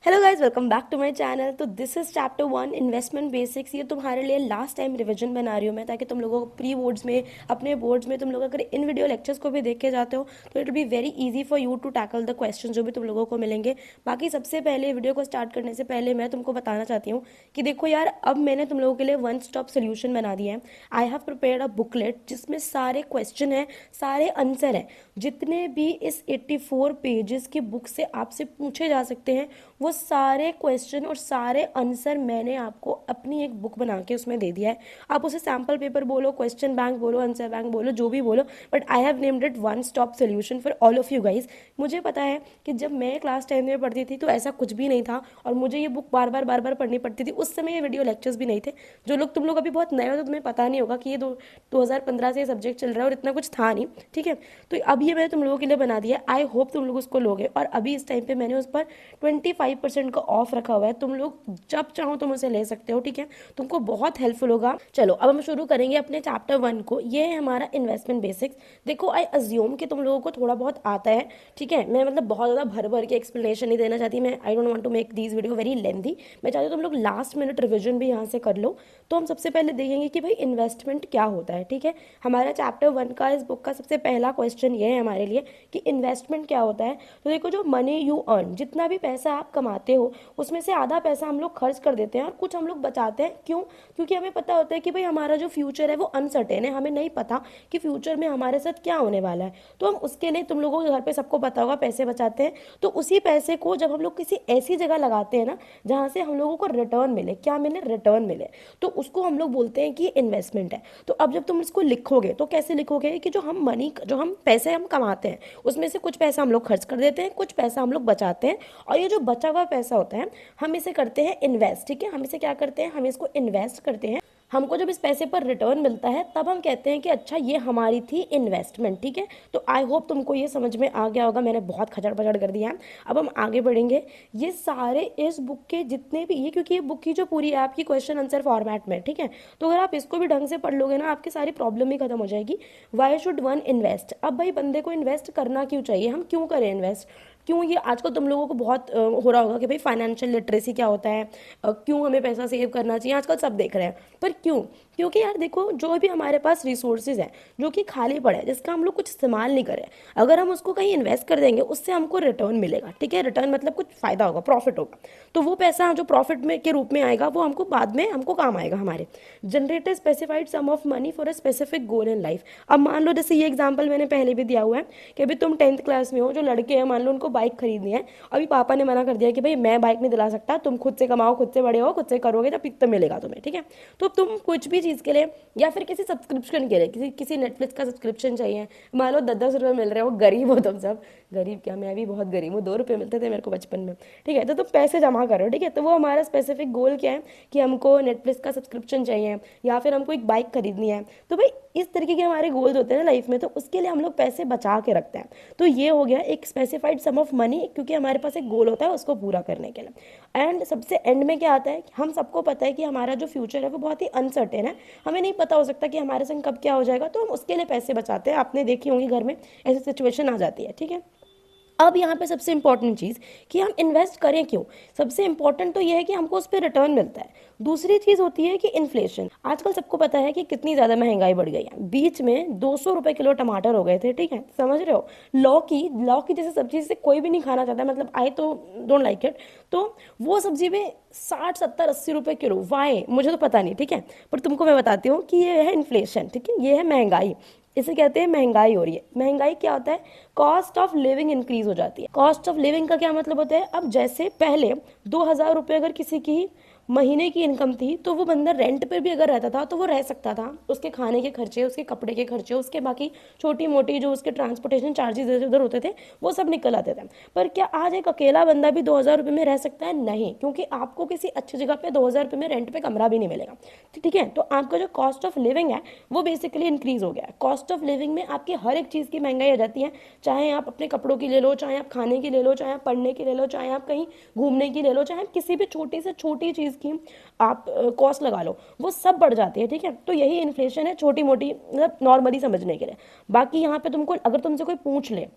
Hello guys, welcome back to my channel. तो this is chapter 1 investment basics. ये तुम्हारे लिए लास्ट टाइम रिवीजन बना रही हूँ मैं, ताकि तुम लोगों को प्री बोर्ड्स में, अपने बोर्ड्स में तुम लोग अगर इन वीडियो लेक्चर्स को भी देख के जाते हो तो it will be very easy for you to tackle the question जो भी तुम लोगों को मिलेंगे। बाकी सबसे पहले वीडियो को स्टार्ट करने से पहले मैं तुमको बताना चाहती हूँ कि देखो यार, अब मैंने तुम लोगों के लिए वन स्टॉप सोल्यूशन बना दिया है। I have prepared a booklet जिसमें सारे क्वेश्चन है, सारे आंसर है, जितने भी इस 84 पेजेस की बुक से आपसे पूछे जा सकते हैं वो सारे क्वेश्चन और सारे आंसर मैंने आपको अपनी एक बुक बना के उसमें दे दिया है। आप उसे सैम्पल पेपर बोलो, क्वेश्चन बैंक बोलो, आंसर बैंक बोलो, जो भी बोलो, but I have named it one stop solution for all of you guys. मुझे पता है कि जब मैं क्लास 10 में पढ़ती थी तो ऐसा कुछ भी नहीं था और मुझे ये बुक बार बार पढ़नी पड़ती थी। उस समय ये वीडियो लेक्चर्स भी नहीं थे। जो लोग, तुम लोग अभी बहुत नए हो तो तुम्हें पता नहीं होगा कि ये 2015 से ये सब्जेक्ट चल रहा है और इतना कुछ था नहीं, ठीक है। तो अब ये मैंने तुम लोगों के लिए बना दिया। आई होप तुम लोग उसको लोगे। और अभी इस टाइम पे मैंने उस पर 25% का ऑफ रखा हुआ है। तुम लोग जब चाहो तुम उसे ले सकते हो, ठीक है। तुमको बहुत हेल्पफुल होगा। चलो अब हम शुरू करेंगे अपने चैप्टर 1 को। ये है हमारा इन्वेस्टमेंट बेसिक्स। देखो, आई अज्यूम कि तुम लोगों को थोड़ा बहुत आता है, ठीक है। मैं मतलब बहुत ज़्यादा भर भर के एक्सप्लेनेशन नहीं देना चाहती मैं। I don't want to make these video very lengthy. मैं चाहती हूँ तुम लोग लास्ट मिनट रिविजन भी यहाँ से कर लो। तो हम सबसे पहले देखेंगे कि भाई इन्वेस्टमेंट क्या होता है, ठीक है। हमारा चैप्टर 1 का, इस बुक का सबसे पहला क्वेश्चन ये है हमारे लिए कि इन्वेस्टमेंट क्या होता है। तो देखो, जो मनी यू अर्न, जितना भी पैसा आप कमाते हो उसमें से आधा पैसा हम लोग खर्च कर देते हैं और कुछ हम लोग बचाते हैं। क्यों? क्योंकि हमें पता होता है कि भाई हमारा जो फ्यूचर है वो अनसर्टेन है। हमें नहीं पता कि फ्यूचर में हमारे साथ क्या होने वाला है। तो हम उसके लिए, तुम लोगों के घर पे सबको पता होगा, पैसे बचाते हैं। तो उसी पैसे को जब हम लोग किसी ऐसी जगह लगाते हैं ना जहाँ से हम लोगों को रिटर्न मिले, क्या मिले? रिटर्न मिले, तो उसको हम लोग बोलते हैं कि इन्वेस्टमेंट है। तो अब जब तुम इसको लिखोगे तो कैसे लिखोगे कि जो हम पैसे हम कमाते हैं उसमें से कुछ पैसा हम लोग खर्च कर देते हैं, कुछ पैसा हम लोग बचाते हैं, और ये जो बचा हुआ पैसा होता है हम इसे करते हैं इन्वेस्ट, ठीक है। हम इसे क्या करते हैं? हम इसको इन्वेस्ट करते हैं। हमको जब इस पैसे पर रिटर्न मिलता है तब हम कहते हैं कि अच्छा, ये हमारी थी इन्वेस्टमेंट, ठीक है। तो आई होप तुमको ये समझ में आ गया होगा। मैंने बहुत खचड़ पचड़ कर दिया है। अब हम आगे बढ़ेंगे। ये सारे इस बुक के जितने भी, ये क्योंकि ये बुक की जो पूरी है आपकी क्वेश्चन आंसर फॉर्मेट में, ठीक है। तो अगर आप इसको भी ढंग से पढ़ लोगे ना, आपकी सारी प्रॉब्लम ही खत्म हो जाएगी। Why should one invest? अब भाई बंदे को इन्वेस्ट करना क्यों चाहिए? हम क्यों करें इन्वेस्ट? क्यों? ये आजकल तुम लोगों को बहुत हो रहा होगा कि भाई फाइनेंशियल लिटरेसी क्या होता है, क्यों हमें पैसा सेव करना चाहिए, आजकल सब देख रहे हैं। पर क्यों? क्योंकि यार देखो, जो भी हमारे पास रिसोर्सेज हैं जो कि खाली पड़े हैं, जिसका हम लोग कुछ इस्तेमाल नहीं करें, अगर हम उसको कहीं इन्वेस्ट कर देंगे उससे हमको रिटर्न मिलेगा, ठीक है। रिटर्न मतलब कुछ फायदा होगा, प्रॉफिट होगा। तो वो पैसा जो प्रॉफिट में के रूप में आएगा वो हमको बाद में हमको काम आएगा हमारे। Generate a specified sum of money for a specific goal in life. अब मान लो, जैसे ये एग्जाम्पल मैंने पहले भी दिया हुआ है कि अभी तुम 10th क्लास में हो, जो लड़के हैं मान लो उनको बाइक खरीदनी है। अभी पापा ने मना कर दिया कि भाई मैं बाइक नहीं दिला सकता, तुम खुद से कमाओ, खुद से बड़े हो, खुद से करोगे तो मिलेगा तुम्हें, ठीक है। तो तुम कुछ भी चीज़ के लिए या फिर किसी सब्सक्रिप्शन के लिए, किसी नेटफ्लिक्स का सब्सक्रिप्शन चाहिए, मान लो 10-10 रुपये मिल रहे हो, गरीब हो तुम सब। गरीब क्या, मैं भी बहुत गरीब हूँ, 2 रुपये मिलते थे मेरे को बचपन में, ठीक है। तो तुम पैसे जमा करो, ठीक है। तो वो हमारा स्पेसिफिक गोल क्या है कि हमको नेटफ्लिक्स का सब्सक्रिप्शन चाहिए या फिर हमको एक बाइक खरीदनी है। तो भाई इस तरीके के हमारे गोल्स होते हैं ना लाइफ में, तो उसके लिए हम लोग पैसे बचा के रखते हैं। तो ये हो गया एक स्पेसिफाइड सम ऑफ मनी, क्योंकि हमारे पास एक गोल होता है उसको पूरा करने के लिए। एंड सबसे एंड में क्या आता है, हम सबको पता है कि हमारा जो फ्यूचर है वो बहुत ही अनसर्टेन है। हमें नहीं पता हो सकता कि हमारे संग कब क्या हो जाएगा, तो हम उसके लिए पैसे बचाते हैं। आपने देखी होंगी घर में ऐसी सिचुएशन आ जाती है, ठीक है। अब यहाँ पे सबसे इंपॉर्टेंट चीज़ कि हम इन्वेस्ट करें क्यों। सबसे इंपॉर्टेंट तो ये है कि हमको उस पर रिटर्न मिलता है। दूसरी चीज़ होती है कि इन्फ्लेशन। आजकल सबको पता है कि कितनी ज़्यादा महंगाई बढ़ गई है। बीच में 200 रुपये किलो टमाटर हो गए थे, ठीक है, समझ रहे हो। लौकी जैसे सब्जी से कोई भी नहीं खाना चाहता, मतलब आई तो डोंट लाइक इट। तो वो सब्जी में 60-70-80 रुपये किलो, वाई मुझे तो पता नहीं, ठीक है। पर तुमको मैं बताती हूँ कि ये है इन्फ्लेशन, ठीक है, ये है महंगाई। इसे कहते हैं महंगाई हो रही है। महंगाई क्या होता है? कॉस्ट ऑफ लिविंग इंक्रीज हो जाती है। कॉस्ट ऑफ लिविंग का क्या मतलब होता है? अब जैसे पहले 2,000 रुपये अगर किसी की महीने की इनकम थी तो वो बंदा रेंट पर भी अगर रहता था तो वो रह सकता था। उसके खाने के खर्चे, उसके कपड़े के खर्चे, उसके बाकी छोटी मोटी जो उसके ट्रांसपोर्टेशन चार्जेस इधर उधर होते थे वो सब निकल आते थे। पर क्या आज एक अकेला बंदा भी 2,000 रुपये में रह सकता है? नहीं, क्योंकि आपको किसी अच्छी जगह पे 2,000 रुपये में रेंट पे कमरा भी नहीं मिलेगा, ठीक है। तो आपका जो कॉस्ट ऑफ लिविंग है वो बेसिकली इंक्रीज हो गया है। कॉस्ट ऑफ लिविंग में आपकी हर एक चीज़ की महंगाई आ जाती है। चाहे आप अपने कपड़ों की ले लो, चाहे आप खाने की ले लो, चाहे आप पढ़ने की ले लो, चाहे आप कहीं घूमने की ले लो, चाहे किसी भी छोटी से छोटी चीज़ की आप कॉस्ट लगा लो, वो सब बढ़ जाती है, ठीक है। तो यही इन्फ्लेशन है, छोटी मोटी मतलब नॉर्मली समझने के लिए। बाकी यहाँ पे तुमको, अगर तुमसे कोई पूछ ले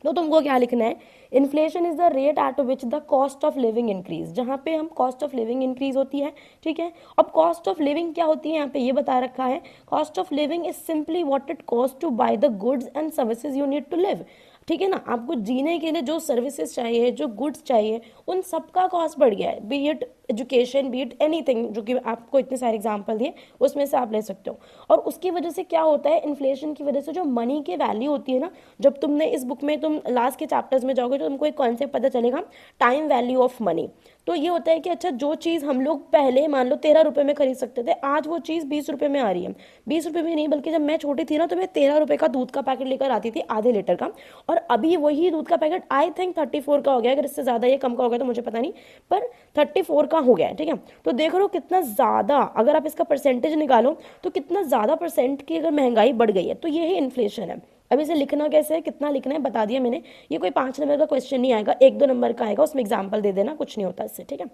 तो तुमको क्या लिखना है, inflation is the rate at which the cost of living increase, जहाँ पे हम कॉस्ट ऑफ लिविंग इंक्रीज होती है, ठीक है। अब कॉस्ट ऑफ लिविंग क्या होती है, यहाँ पे ये बता रखा है, cost of living is simply what it cost to buy the goods and services you need to live, ठीक है ना। आपको जीने के लिए जो सर्विसेज चाहिए, जो गुड्स चाहिए, उन सबका कॉस्ट बढ़ गया है, B it education, B it anything, जो कि आपको इतने सारे एग्जांपल दिए उसमें से आप ले सकते हो। और उसकी वजह से क्या होता है, इन्फ्लेशन की वजह से जो मनी की वैल्यू होती है ना, जब तुमने इस बुक में तुम लास्ट के चैप्टर्स में जाओगे तो तुमको एक कॉन्सेप्ट पता चलेगा, टाइम वैल्यू ऑफ मनी। तो ये होता है कि अच्छा, जो चीज़ हम लोग पहले मान लो 13 रुपये में खरीद सकते थे, आज वो चीज़ 20 रुपये में आ रही है। 20 रुपये में नहीं, बल्कि जब मैं छोटी थी ना तो मैं 13 रुपये का दूध का पैकेट लेकर आती थी, आधे लीटर का, और अभी वही दूध का पैकेट आई थिंक 34 का हो गया, अगर इससे ज़्यादा या कम का हो गया तो मुझे पता नहीं, पर 34 का हो गया है, ठीक है। तो देख रहे हो कितना ज़्यादा, अगर आप इसका परसेंटेज निकालो तो कितना ज़्यादा परसेंट की अगर महंगाई बढ़ गई है, तो ये ही इन्फ्लेशन है। अब इसे लिखना कैसे है, कितना लिखना है बता दिया मैंने, ये कोई 5 नंबर का क्वेश्चन नहीं आएगा, 1-2 नंबर का आएगा, उसमें एग्जाम्पल दे देना, कुछ नहीं होता इससे, ठीक है।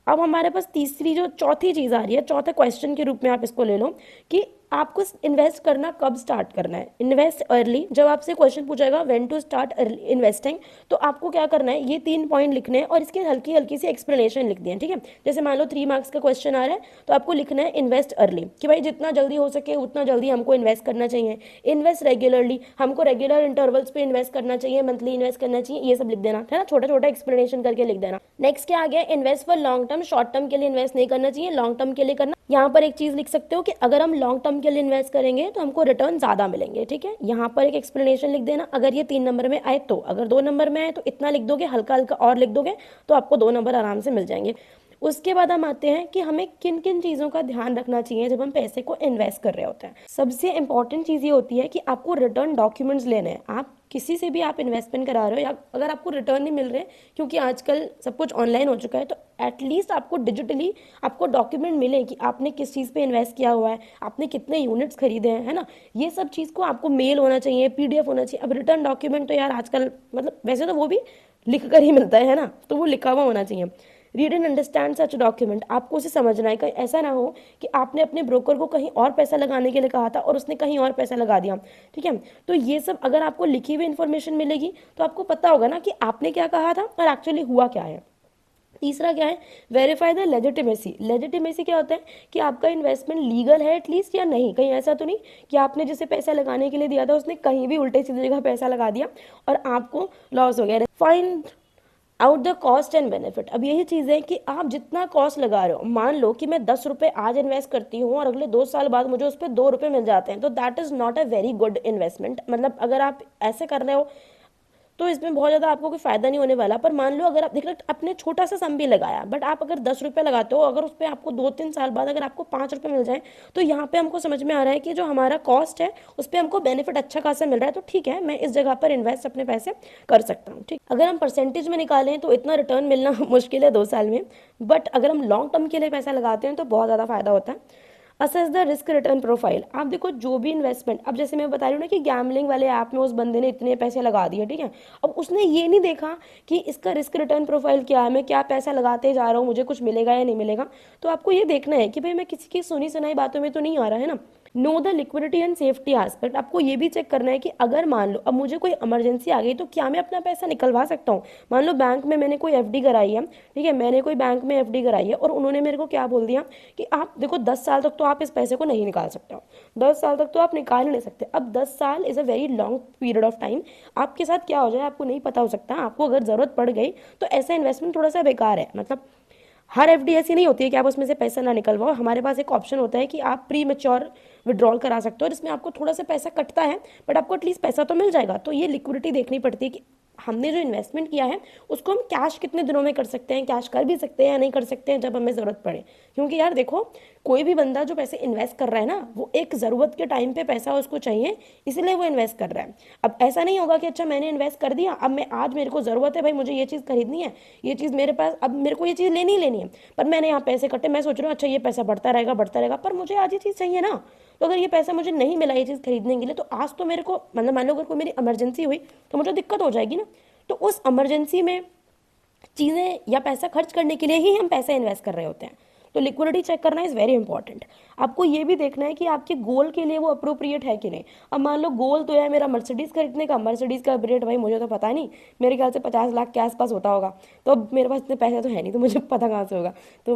अब हमारे पास तीसरी जो चौथी चीज़ आ रही है, चौथे क्वेश्चन के रूप में आप इसको ले लो कि आपको इन्वेस्ट करना कब स्टार्ट करना है, इन्वेस्ट अर्ली। जब आपसे क्वेश्चन पूछेगा व्हेन टू स्टार्ट इन्वेस्टिंग, तो आपको क्या करना है, ये 3 पॉइंट लिखने हैं और इसकी हल्की हल्की सी एक्सप्लेनेशन लिख दी है, ठीक है। जैसे मान लो 3 मार्क्स का क्वेश्चन आ रहा है, तो आपको लिखना है इन्वेस्ट अर्ली, कि भाई जितना जल्दी हो सके उतना जल्दी हमको इन्वेस्ट करना चाहिए। इन्वेस्ट रेगुलरली, हमको रेगुलर इंटरवल्स पे इन्वेस्ट करना चाहिए, मंथली इन्वेस्ट करना चाहिए, ये सब लिख देना है ना, छोटा छोटा एक्सप्लेनेशन करके लिख देना। नेक्स्ट क्या आ गया, invest for long term, short term के लिए इन्वेस्ट नहीं करना चाहिए, लॉन्ग टर्म के लिए करना। यहाँ पर एक चीज लिख सकते हो कि अगर हम लॉन्ग टर्म के लिए इन्वेस्ट करेंगे तो हमको रिटर्न ज्यादा मिलेंगे, ठीक है। यहाँ पर एक एक्सप्लेनेशन लिख देना, अगर ये 3 नंबर में आए तो, अगर 2 नंबर में आए तो इतना लिख दोगे, हल्का हल्का और लिख दोगे तो आपको 2 नंबर आराम से मिल जाएंगे। उसके बाद हम आते हैं कि हमें किन किन चीज़ों का ध्यान रखना चाहिए जब हम पैसे को इन्वेस्ट कर रहे होते हैं। सबसे इंपॉर्टेंट चीज़ ये होती है कि आपको रिटर्न डॉक्यूमेंट्स लेने हैं। आप किसी से भी आप इन्वेस्टमेंट करा रहे हो, या अगर आपको रिटर्न नहीं मिल रहे, क्योंकि आजकल सब कुछ ऑनलाइन हो चुका है, तो एटलीस्ट आपको डिजिटली आपको डॉक्यूमेंट मिले कि आपने किस चीज़ पे इन्वेस्ट किया हुआ है, आपने कितने यूनिट्स खरीदे हैं, है ना। ये सब चीज़ को आपको मेल होना चाहिए, पीडीएफ होना चाहिए। अब रिटर्न डॉक्यूमेंट तो यार आजकल मतलब वैसे तो वो भी लिख कर ही मिलता है ना, तो वो लिखा हुआ होना चाहिए। Read and understand such document, आपको उसे समझना है। कहीं ऐसा ना हो कि आपने अपने ब्रोकर को कहीं और पैसा लगाने के लिए कहा था और उसने कहीं और पैसा लगा दिया, ठीक है। तो ये सब अगर आपको लिखी हुई इन्फॉर्मेशन मिलेगी तो आपको पता होगा ना कि आपने क्या कहा था और एक्चुअली हुआ क्या है। तीसरा क्या है, वेरीफाई द लेजिटिमेसी। लेजिटिमेसी क्या होता है कि आपका इन्वेस्टमेंट लीगल है एटलीस्ट या नहीं, कहीं ऐसा तो नहीं कि आपने जिसे पैसा लगाने के लिए दिया था उसने कहीं भी उल्टे सीधे जगह पैसा लगा दिया और आपको लॉस हो गया। Find out the cost and benefit. अब यही चीज़ है कि आप जितना कॉस्ट लगा रहे हो, मान लो कि मैं 10 रुपये आज इन्वेस्ट करती हूँ और अगले 2 साल बाद मुझे उस पर 2 रुपये मिल जाते हैं, तो that is not a very good investment. मतलब अगर आप ऐसे कर रहे हो तो इसमें बहुत ज़्यादा आपको कोई फायदा नहीं होने वाला। पर मान लो अगर आप देख रहे अपने छोटा सा सम भी लगाया, बट आप अगर 10 रुपये लगाते हो, अगर उस पर आपको 2-3 साल बाद अगर आपको 5 रुपये मिल जाए, तो यहाँ पे हमको समझ में आ रहा है कि जो हमारा कॉस्ट है उस पर हमको बेनिफिट अच्छा खासा मिल रहा है, तो ठीक है, मैं इस जगह पर इन्वेस्ट अपने पैसे कर सकता हूँ, ठीक। अगर हम परसेंटेज में निकालें तो इतना रिटर्न मिलना मुश्किल है 2 साल में, बट अगर हम लॉन्ग टर्म के लिए पैसा लगाते हैं तो बहुत ज़्यादा फायदा होता है। Assess the risk return profile. आप देखो जो भी इन्वेस्टमेंट, अब जैसे मैं बता रही हूँ ना कि गैमलिंग वाले ऐप में उस बंदे ने इतने पैसे लगा दिए, ठीक है। अब उसने ये नहीं देखा कि इसका रिस्क रिटर्न प्रोफाइल क्या है, मैं क्या पैसा लगाते जा रहा हूँ, मुझे कुछ मिलेगा या नहीं मिलेगा। तो आपको ये देखना है कि भाई मैं किसी की सुनी सुनाई बातों में तो नहीं आ रहा है ना। Know the liquidity and safety aspect. आपको ये भी चेक करना है कि अगर मान लो अब मुझे कोई इमरजेंसी आ गई तो क्या मैं अपना पैसा निकलवा सकता हूँ। मान लो बैंक में मैंने कोई एफडी कराई है, ठीक है, मैंने कोई बैंक में एफडी कराई है और उन्होंने मेरे को क्या बोल दिया कि आप देखो 10 साल तक तो आप इस पैसे को नहीं निकाल सकते हो, 10 साल तक तो आप निकाल ही नहीं सकते। अब 10 साल is a very long period of time. आपके साथ क्या हो जाए आपको नहीं पता हो सकता। आपको अगर ज़रूरत पड़ गई तो ऐसा इन्वेस्टमेंट थोड़ा सा बेकार है। मतलब हर एफडी ऐसी नहीं होती है कि आप उसमें से पैसा ना निकलवाओ। हमारे पास एक ऑप्शन होता है कि आप प्री मेच्योर विड्रॉल करा सकते हो, जिसमें आपको थोड़ा सा पैसा कटता है बट आपको एटलीस्ट पैसा तो मिल जाएगा। तो ये लिक्विडिटी देखनी पड़ती है कि हमने जो इन्वेस्टमेंट किया है उसको हम कैश कितने दिनों में कर सकते हैं, कैश कर भी सकते हैं या नहीं कर सकते हैं जब हमें ज़रूरत पड़े। क्योंकि यार देखो, कोई भी बंदा जो पैसे इन्वेस्ट कर रहा है ना, वो एक ज़रूरत के टाइम पे पैसा उसको चाहिए, इसलिए वो इन्वेस्ट कर रहा है। अब ऐसा नहीं होगा कि अच्छा मैंने इन्वेस्ट कर दिया, अब मैं आज मेरे को ज़रूरत है भाई, मुझे ये चीज़ खरीदनी है, ये चीज़ मेरे पास, अब मेरे को ये चीज़ लेनी ही लेनी है, पर मैंने यहाँ पैसे कटे, मैं सोच रहा हूँ अच्छा ये पैसा बढ़ता रहेगा बढ़ता रहेगा, पर मुझे आज ये चीज़ चाहिए ना। तो अगर ये पैसा मुझे नहीं मिला ये चीज़ खरीदने के लिए, तो आज तो मेरे को मतलब मान लो अगर कोई मेरी इमरजेंसी हुई तो मुझे दिक्कत हो जाएगी ना। तो उस इमरजेंसी में चीज़ें या पैसा खर्च करने के लिए ही हम पैसा इन्वेस्ट कर रहे होते हैं। तो लिक्विडिटी चेक करना इज़ वेरी इंपॉर्टेंट। आपको ये भी देखना है कि आपके गोल के लिए वो अप्रोप्रिएट है कि नहीं। अब मान लो गोल तो है मेरा मर्सिडीज़ खरीदने का, मर्सिडीज़ का रेट भाई मुझे तो पता नहीं, मेरे ख्याल से 50 लाख के आसपास होता होगा, तो अब मेरे पास इतने पैसे तो है नहीं, तो मुझे पता कहाँ से होगा। तो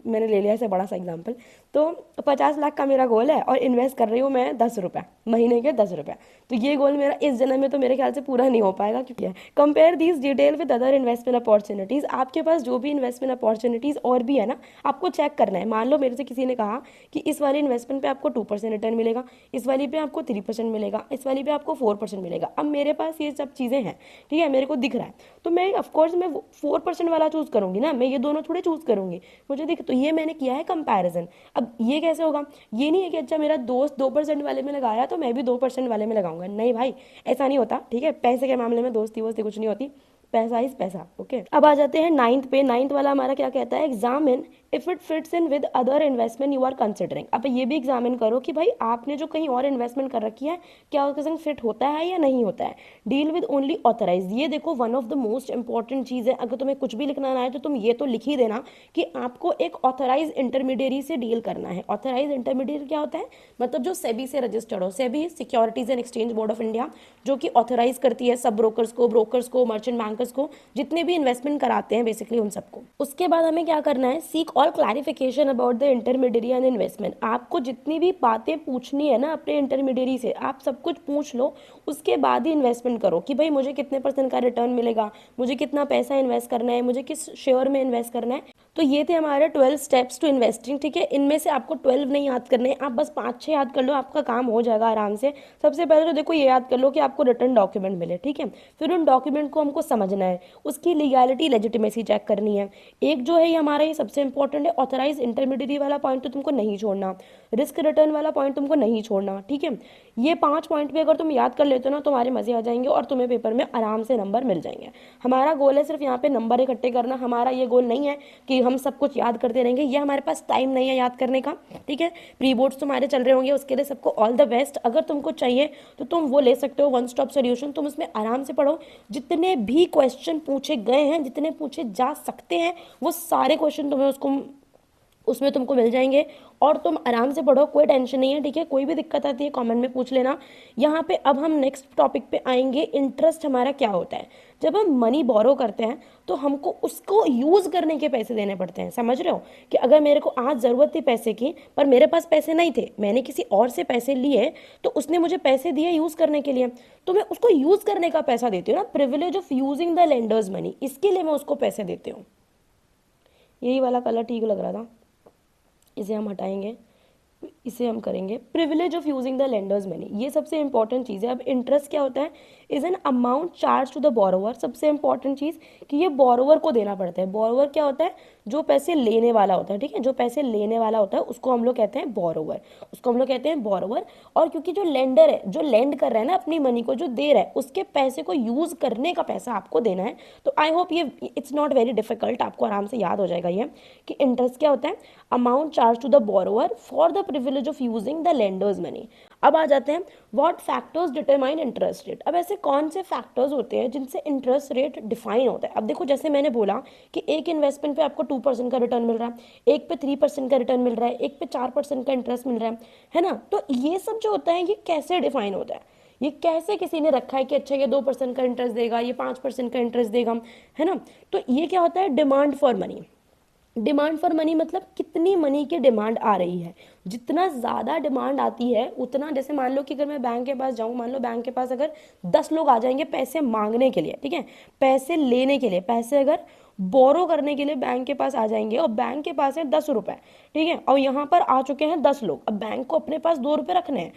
मैंने ले लिया ऐसे बड़ा सा एग्जाम्पल। तो 50 लाख का मेरा गोल है और इन्वेस्ट कर रही हूँ मैं 10 रुपये, महीने के 10 रुपये। तो ये गोल मेरा इस जन्म में तो मेरे ख्याल से पूरा नहीं हो पाएगा, क्योंकि compare these detail with other investment opportunities. आपके पास जो भी इन्वेस्टमेंट अपॉर्चुनिटीज़ और भी है ना, आपको चेक करना है। मान लो मेरे से किसी ने कहा कि इस वाली इन्वेस्टमेंट पे आपको 2% रिटर्न मिलेगा, इस वाली पे आपको 3% मिलेगा, इस वाली पे आपको 4% मिलेगा। अब मेरे पास ये सब चीज़ें हैं, ठीक है, मेरे को दिख रहा है, तो मैं ऑफकोर्स मैं 4% वाला चूज़ करूंगी ना, मैं ये दोनों थोड़े चूज़ करूंगी, मुझे दिख। तो ये मैंने किया है कंपैरिजन। अब ये कैसे होगा, ये नहीं है कि अच्छा मेरा दोस्त 2% वाले में लगाया तो मैं भी 2% वाले में लगाऊंगा, नहीं भाई, ऐसा नहीं होता, ठीक है। पैसे के मामले में दोस्ती वोस्ती कुछ नहीं होती, पैसा इज पैसा, ओके। अब आ जाते हैं नाइन्थ पे। नाइन्थ वाला हमारा क्या कहता है, examine if it fits in with other investment you are considering. अब ये भी एग्जामिन करो कि भाई आपने जो कहीं और इन्वेस्टमेंट कर रखी है, क्या उसके संग फिट होता है या नहीं होता है। डील विद ओनली ऑथराइज, ये देखो one of the most important चीज़ है। अगर तुम्हें कुछ भी लिखना ना है तो तुम ये तो लिख ही देना कि आपको एक ऑथराइज इंटरमीडियरी से डील करना है। ऑथराइज इंटरमीडियरी क्या होता है, मतलब जो सेबी से रजिस्टर्ड हो। SEBI securities and exchange board of India, जो कि ऑथराइज करती है सब ब्रोकर्स को, मर्चेंट बैंकर्स को, जितने भी इन्वेस्टमेंट कराते हैं बेसिकली उन सबको। उसके बाद हमें क्या करना है, seek all clarification about the intermediary and investment. आपको जितनी भी बातें पूछनी है ना अपने इंटरमीडियरी से, आप सब कुछ पूछ लो, उसके बाद ही इन्वेस्टमेंट करो कि भाई मुझे कितने % का रिटर्न मिलेगा, मुझे कितना पैसा इन्वेस्ट करना है, मुझे किस शेयर में इन्वेस्ट करना है। तो ये थे हमारे 12 स्टेप्स टू इन्वेस्टिंग, ठीक है। इनमें से आपको 12 नहीं याद करने हैं, आप बस 5-6 याद कर लो, आपका काम हो जाएगा आराम से। सबसे पहले तो देखो ये याद कर लो कि आपको रिटर्न डॉक्यूमेंट मिले, ठीक है। फिर उन डॉक्यूमेंट को हमको समझना है, उसकी लीगैलिटी लेजिटिमेसी चेक करनी है। एक जो है ये हमारा ये सबसे इंपॉर्टेंट है, ऑथराइज इंटरमीडियरी वाला पॉइंट तो तुमको नहीं छोड़ना, रिस्क रिटर्न वाला पॉइंट तुमको नहीं छोड़ना, ठीक है। ये 5 पॉइंट भी अगर तुम याद कर लेते हो ना, तुम्हारे मजे आ जाएंगे और तुम्हें पेपर में आराम से नंबर मिल जाएंगे। हमारा गोल है सिर्फ यहाँ पे नंबर इकट्ठे करना, हमारा ये गोल नहीं है कि हम सब कुछ याद करते रहेंगे, ये हमारे पास टाइम नहीं है याद करने का, ठीक है। प्री बोर्ड्स तुम्हारे चल रहे होंगे, उसके लिए सबको ऑल द बेस्ट। अगर तुमको चाहिए तो तुम वो ले सकते हो, वन स्टॉप सोल्यूशन, तुम उसमें आराम से पढ़ो। जितने भी क्वेश्चन पूछे गए हैं, जितने पूछे जा सकते हैं, वो सारे क्वेश्चन तुम्हें उसमें तुमको मिल जाएंगे और तुम आराम से पढ़ो, कोई टेंशन नहीं है, ठीक है। कोई भी दिक्कत आती है कमेंट में पूछ लेना। यहाँ पे अब हम नेक्स्ट टॉपिक पे आएंगे, इंटरेस्ट हमारा क्या होता है। जब हम मनी बोरो करते हैं तो हमको उसको यूज़ करने के पैसे देने पड़ते हैं, समझ रहे हो। कि अगर मेरे को आज ज़रूरत थी पैसे की पर मेरे पास पैसे नहीं थे, मैंने किसी और से पैसे लिए, तो उसने मुझे पैसे दिए यूज़ करने के लिए, तो मैं उसको यूज़ करने का पैसा देती हूँ ना, privilege of using the lender's money, इसके लिए मैं उसको पैसे देती हूँ। यही वाला कलर ठीक लग रहा था, इसे हम हटाएंगे, इसे हम करेंगे privilege of using the lender's money. ये सबसे इंपॉर्टेंट चीज़ है। अब इंटरेस्ट क्या होता है, is an amount charge to the borrower. सबसे इंपॉर्टेंट चीज़ कि ये बोरोवर को देना पड़ता है। बोरोवर क्या होता है, जो पैसे लेने वाला होता है, ठीक है, जो पैसे लेने वाला होता है उसको हम लोग कहते हैं बोरोवर, उसको हम लोग कहते हैं बोरोवर। और क्योंकि जो लेंडर है, जो लेंड कर रहा है ना अपनी मनी को, जो दे रहा है, उसके पैसे को यूज करने का पैसा आपको देना है। तो आई होप ये इट्स नॉट वेरी डिफिकल्ट, आपको आराम से याद हो जाएगा ये कि इंटरेस्ट क्या होता है, amount charge to the borrower for the privilege of using the lender's money. अब आ जाते हैं what factors determine interest rate. अब ऐसे कौन से फैक्टर्स होते हैं जिनसे इंटरेस्ट रेट डिफाइन होता है। अब देखो जैसे मैंने बोला कि एक इन्वेस्टमेंट पे आपको 2% का रिटर्न मिल रहा है, एक पे 3% का रिटर्न मिल रहा है, एक पे 4% का इंटरेस्ट मिल रहा है ना। तो ये सब जो होता है ये कैसे डिफाइन होता है, ये कैसे किसी ने रखा है कि अच्छा ये 2% का इंटरेस्ट देगा, ये 5% का इंटरेस्ट देगा, है ना। तो ये क्या होता है, demand for money. Demand for money मतलब कितनी मनी की डिमांड आ रही है। जितना ज़्यादा डिमांड आती है उतना, जैसे मान लो कि अगर मैं बैंक के पास जाऊँ, मान लो बैंक के पास अगर 10 लोग आ जाएंगे पैसे मांगने के लिए, ठीक है, पैसे लेने के लिए, पैसे अगर बोरो करने के लिए बैंक के पास आ जाएंगे, और बैंक के पास है 10 रुपए, ठीक है, और यहाँ पर आ चुके हैं 10 लोग। अब बैंक को अपने पास 2 रुपए रखने हैं,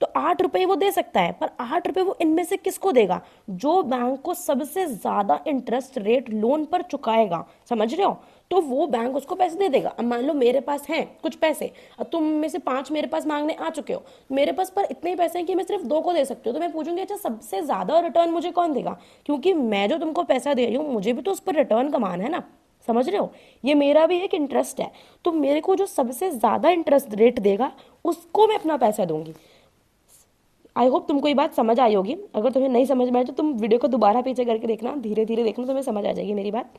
तो 8 रुपए वो दे सकता है, पर 8 रुपए वो इनमें से किसको देगा, जो बैंक को सबसे ज्यादा इंटरेस्ट रेट लोन पर चुकाएगा, समझ रहे हो। तो वो बैंक उसको पैसे दे देगा। अब मान लो मेरे पास हैं कुछ पैसे, और तुम में से 5 मेरे पास मांगने आ चुके हो, मेरे पास पर इतने ही पैसे हैं कि मैं सिर्फ 2 को दे सकती हूँ, तो मैं पूछूंगी अच्छा सबसे ज्यादा रिटर्न मुझे कौन देगा, क्योंकि मैं जो तुमको पैसा दे रही हूँ मुझे भी तो उस पर रिटर्न कमाना है ना, समझ रहे हो। ये मेरा भी एक इंटरेस्ट है, तो मेरे को जो सबसे ज्यादा इंटरेस्ट रेट देगा उसको मैं अपना पैसा दूंगी। आई होप तुमको ये बात समझ आई होगी। अगर तुम्हें नहीं समझ में आए तो तुम वीडियो को दोबारा पीछे करके देखना, धीरे धीरे देखना, तुम्हें समझ आ जाएगी मेरी बात।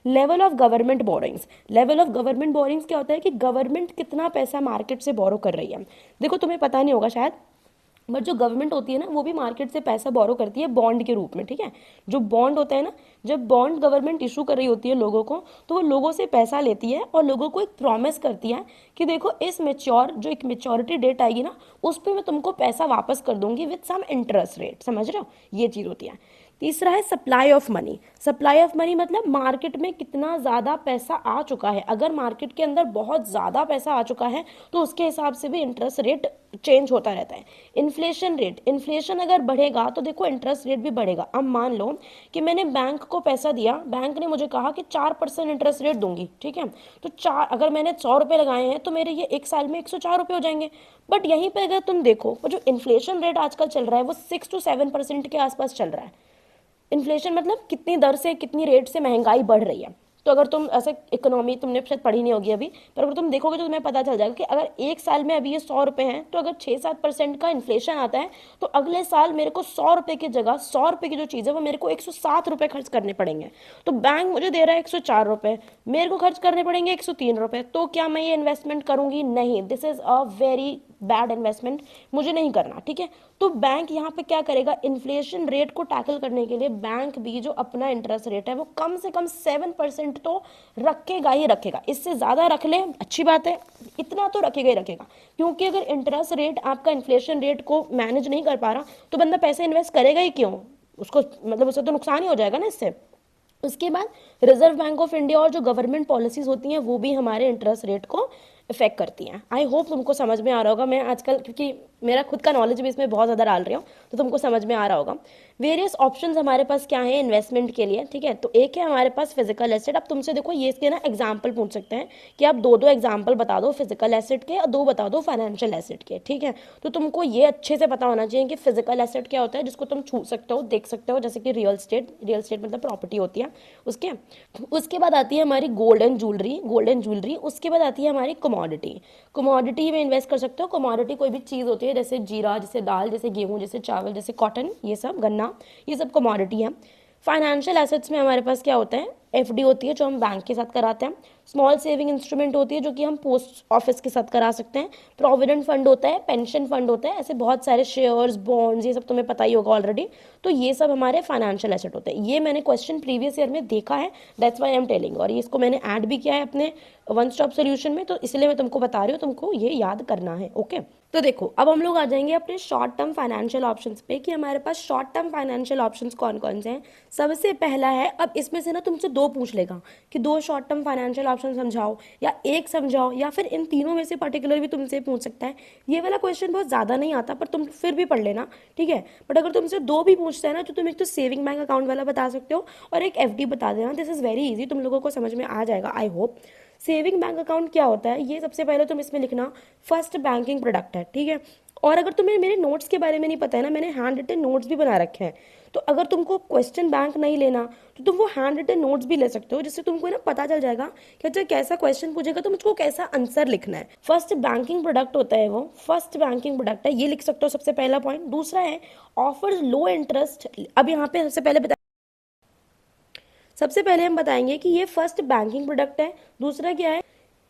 Level of government borings, level of government borings क्या होता है कि गवर्नमेंट कितना पैसा मार्केट से बोरो कर रही है। देखो तुम्हें पता नहीं होगा शायद, बट जो गवर्नमेंट होती है ना वो भी मार्केट से पैसा बोरो करती है बॉन्ड के रूप में, ठीक है। जो बॉन्ड होता है ना, जब बॉन्ड गवर्नमेंट इशू कर रही होती है लोगों को, तो वो लोगों से पैसा लेती है और लोगों को एक प्रॉमिस करती है कि देखो इस मेच्योर जो एक मेच्योरिटी डेट आएगी ना, उस पर मैं तुमको पैसा वापस कर दूंगी विद सम इंटरेस्ट रेट, समझ रहे हो, ये चीज़ होती है। तीसरा है supply of money. Supply of money मतलब मार्केट में कितना ज़्यादा पैसा आ चुका है। अगर मार्केट के अंदर बहुत ज़्यादा पैसा आ चुका है तो उसके हिसाब से भी इंटरेस्ट रेट चेंज होता रहता है। इन्फ्लेशन रेट, इन्फ्लेशन अगर बढ़ेगा तो देखो इंटरेस्ट रेट भी बढ़ेगा। अब मान लो कि मैंने बैंक को पैसा दिया, बैंक ने मुझे कहा कि 4% इंटरेस्ट रेट दूंगी, ठीक है। तो अगर मैंने 100 रुपये लगाए हैं तो मेरे ये एक साल में 104 रुपये हो जाएंगे। बट यहीं पर अगर तुम देखो वो जो इन्फ्लेशन रेट आजकल चल रहा है वो 6 to 7% के आसपास चल रहा है। इन्फ्लेशन मतलब कितनी दर से कितनी रेट से महंगाई बढ़ रही है। तो अगर तुम ऐसे इकोनॉमी तुमने शायद पढ़ी नहीं होगी अभी, पर अगर तुम देखोगे तो तुम्हें पता चल जाएगा कि अगर एक साल में अभी ये 100 रुपये हैं, तो अगर 6-7% का इन्फ्लेशन आता है तो अगले साल मेरे को 100 रुपये की जगह 100 रुपये की जो चीज़ है वो मेरे को 107 रुपये खर्च करने पड़ेंगे। तो बैंक मुझे दे रहा है 104 रुपये, मेरे को खर्च करने पड़ेंगे 103 रुपये। तो क्या मैं ये इन्वेस्टमेंट करूंगी? नहीं, this is a very bad investment, मुझे नहीं करना, ठीक है। तो बैंक यहाँ पे क्या करेगा, इन्फ्लेशन रेट को टैकल करने के लिए बैंक भी जो अपना इंटरेस्ट रेट है वो कम से कम 7% तो रखेगा ही रखेगा। इससे ज़्यादा रख ले अच्छी बात है, इतना तो रखेगा ही रखेगा। क्योंकि अगर इंटरेस्ट रेट आपका इन्फ्लेशन रेट को मैनेज नहीं कर पा रहा तो बंदा पैसे इन्वेस्ट करेगा ही क्यों, उसको मतलब उससे तो नुकसान ही हो जाएगा ना इससे। उसके बाद रिजर्व बैंक ऑफ इंडिया और जो गवर्नमेंट पॉलिसीज होती हैं वो भी हमारे इंटरेस्ट रेट को इफेक्ट करती हैं। आई होप तुमको समझ में आ रहा होगा। मैं आजकल क्योंकि मेरा खुद का नॉलेज भी इसमें बहुत ज़्यादा डाल रही हूँ तो तुमको समझ में आ रहा होगा। वेरियस ऑप्शंस हमारे पास क्या है इन्वेस्टमेंट के लिए, ठीक है। तो एक है हमारे पास फिजिकल एसेट। अब तुमसे देखो ये इसके ना एग्जाम्पल पूछ सकते हैं कि आप दो दो एग्जाम्पल बता दो फिजिकल एसेट के और दो बता दो फाइनेंशियल एसेट के, ठीक है। तो तुमको ये अच्छे से पता होना चाहिए कि फिजिकल एसेट क्या होता है जिसको तुम छू सकते हो, देख सकते हो, जैसे कि रियल स्टेट। रियल स्टेट मतलब प्रॉपर्टी होती है उसके। उसके बाद आती है हमारी gold and jewellery, gold and jewellery. उसके बाद आती है हमारी कमोडिटी। कमोडिटी में इन्वेस्ट कर सकते हो। कमोडिटी कोई भी चीज़ होती है जैसे जीरा, जैसे दाल, जैसे गेहूं, जैसे चावल, जैसे कॉटन, ये सब गन्ना, ये सब कमोडिटी है। फाइनेंशियल एसेट्स में हमारे पास क्या होता है, एफडी होती है जो हम बैंक के साथ कराते हैं। स्मॉल सेविंग इंस्ट्रूमेंट होती है जो कि हम पोस्ट ऑफिस के साथ करा सकते हैं। प्रोविडेंट फंड होता है, पेंशन फंड होता है, ऐसे बहुत सारे शेयर्स, बॉन्ड्स, ये सब तुम्हें पता ही होगा ऑलरेडी। तो ये सब हमारे फाइनेंशियल एसेट होते हैं। ये मैंने क्वेश्चन प्रीवियस ईयर में देखा है, that's why I am telling. और ये इसको मैंने ऐड भी किया है अपने वन स्टॉप सोल्यूशन में, तो इसलिए मैं तुमको बता रही हूँ, तुमको ये याद करना है, ओके। तो देखो अब हम लोग आ जाएंगे अपने शॉर्ट टर्म फाइनेंशियल ऑप्शंस पे कि हमारे पास शॉर्ट टर्म फाइनेंशियल ऑप्शंस कौन कौन से हैं। सबसे पहला है, अब इसमें से ना तुमसे दो पूछ लेगा कि दो शॉर्ट टर्म फाइनेंशियल ऑप्शन समझाओ या एक समझाओ, या फिर इन तीनों में से पर्टिकुलर भी तुमसे पूछ सकता है। ये वाला क्वेश्चन बहुत ज़्यादा नहीं आता पर तुम फिर भी पढ़ लेना, ठीक है। बट अगर तुमसे दो भी पूछता है ना तो तुम एक तो सेविंग बैंक अकाउंट वाला बता सकते हो और एक एफडी बता देना। दिस इज़ वेरी इजी, तुम लोगों को समझ में आ जाएगा I hope. Saving bank account क्या होता है, ये सबसे पहले तुम इसमें लिखना फर्स्ट बैंकिंग प्रोडक्ट है, ठीक है। और अगर तुम्हें मेरे नोट्स के बारे में नहीं पता है ना, मैंने हैंड रिटन नोट्स भी बना रखे हैं। तो अगर तुमको क्वेश्चन बैंक नहीं लेना तो तुम वो हैंड रिटन नोट्स भी ले सकते हो, जिससे तुमको ना पता चल जाएगा कि अच्छा कैसा क्वेश्चन पूछेगा तो मुझको कैसा आंसर लिखना है। फर्स्ट बैंकिंग प्रोडक्ट होता है वो, फर्स्ट बैंकिंग प्रोडक्ट है, ये लिख सकते हो सबसे पहला पॉइंट। दूसरा है ऑफर्स लो इंटरेस्ट। अब यहाँ पे सबसे पहले हम बताएंगे कि ये फर्स्ट बैंकिंग प्रोडक्ट है। दूसरा क्या है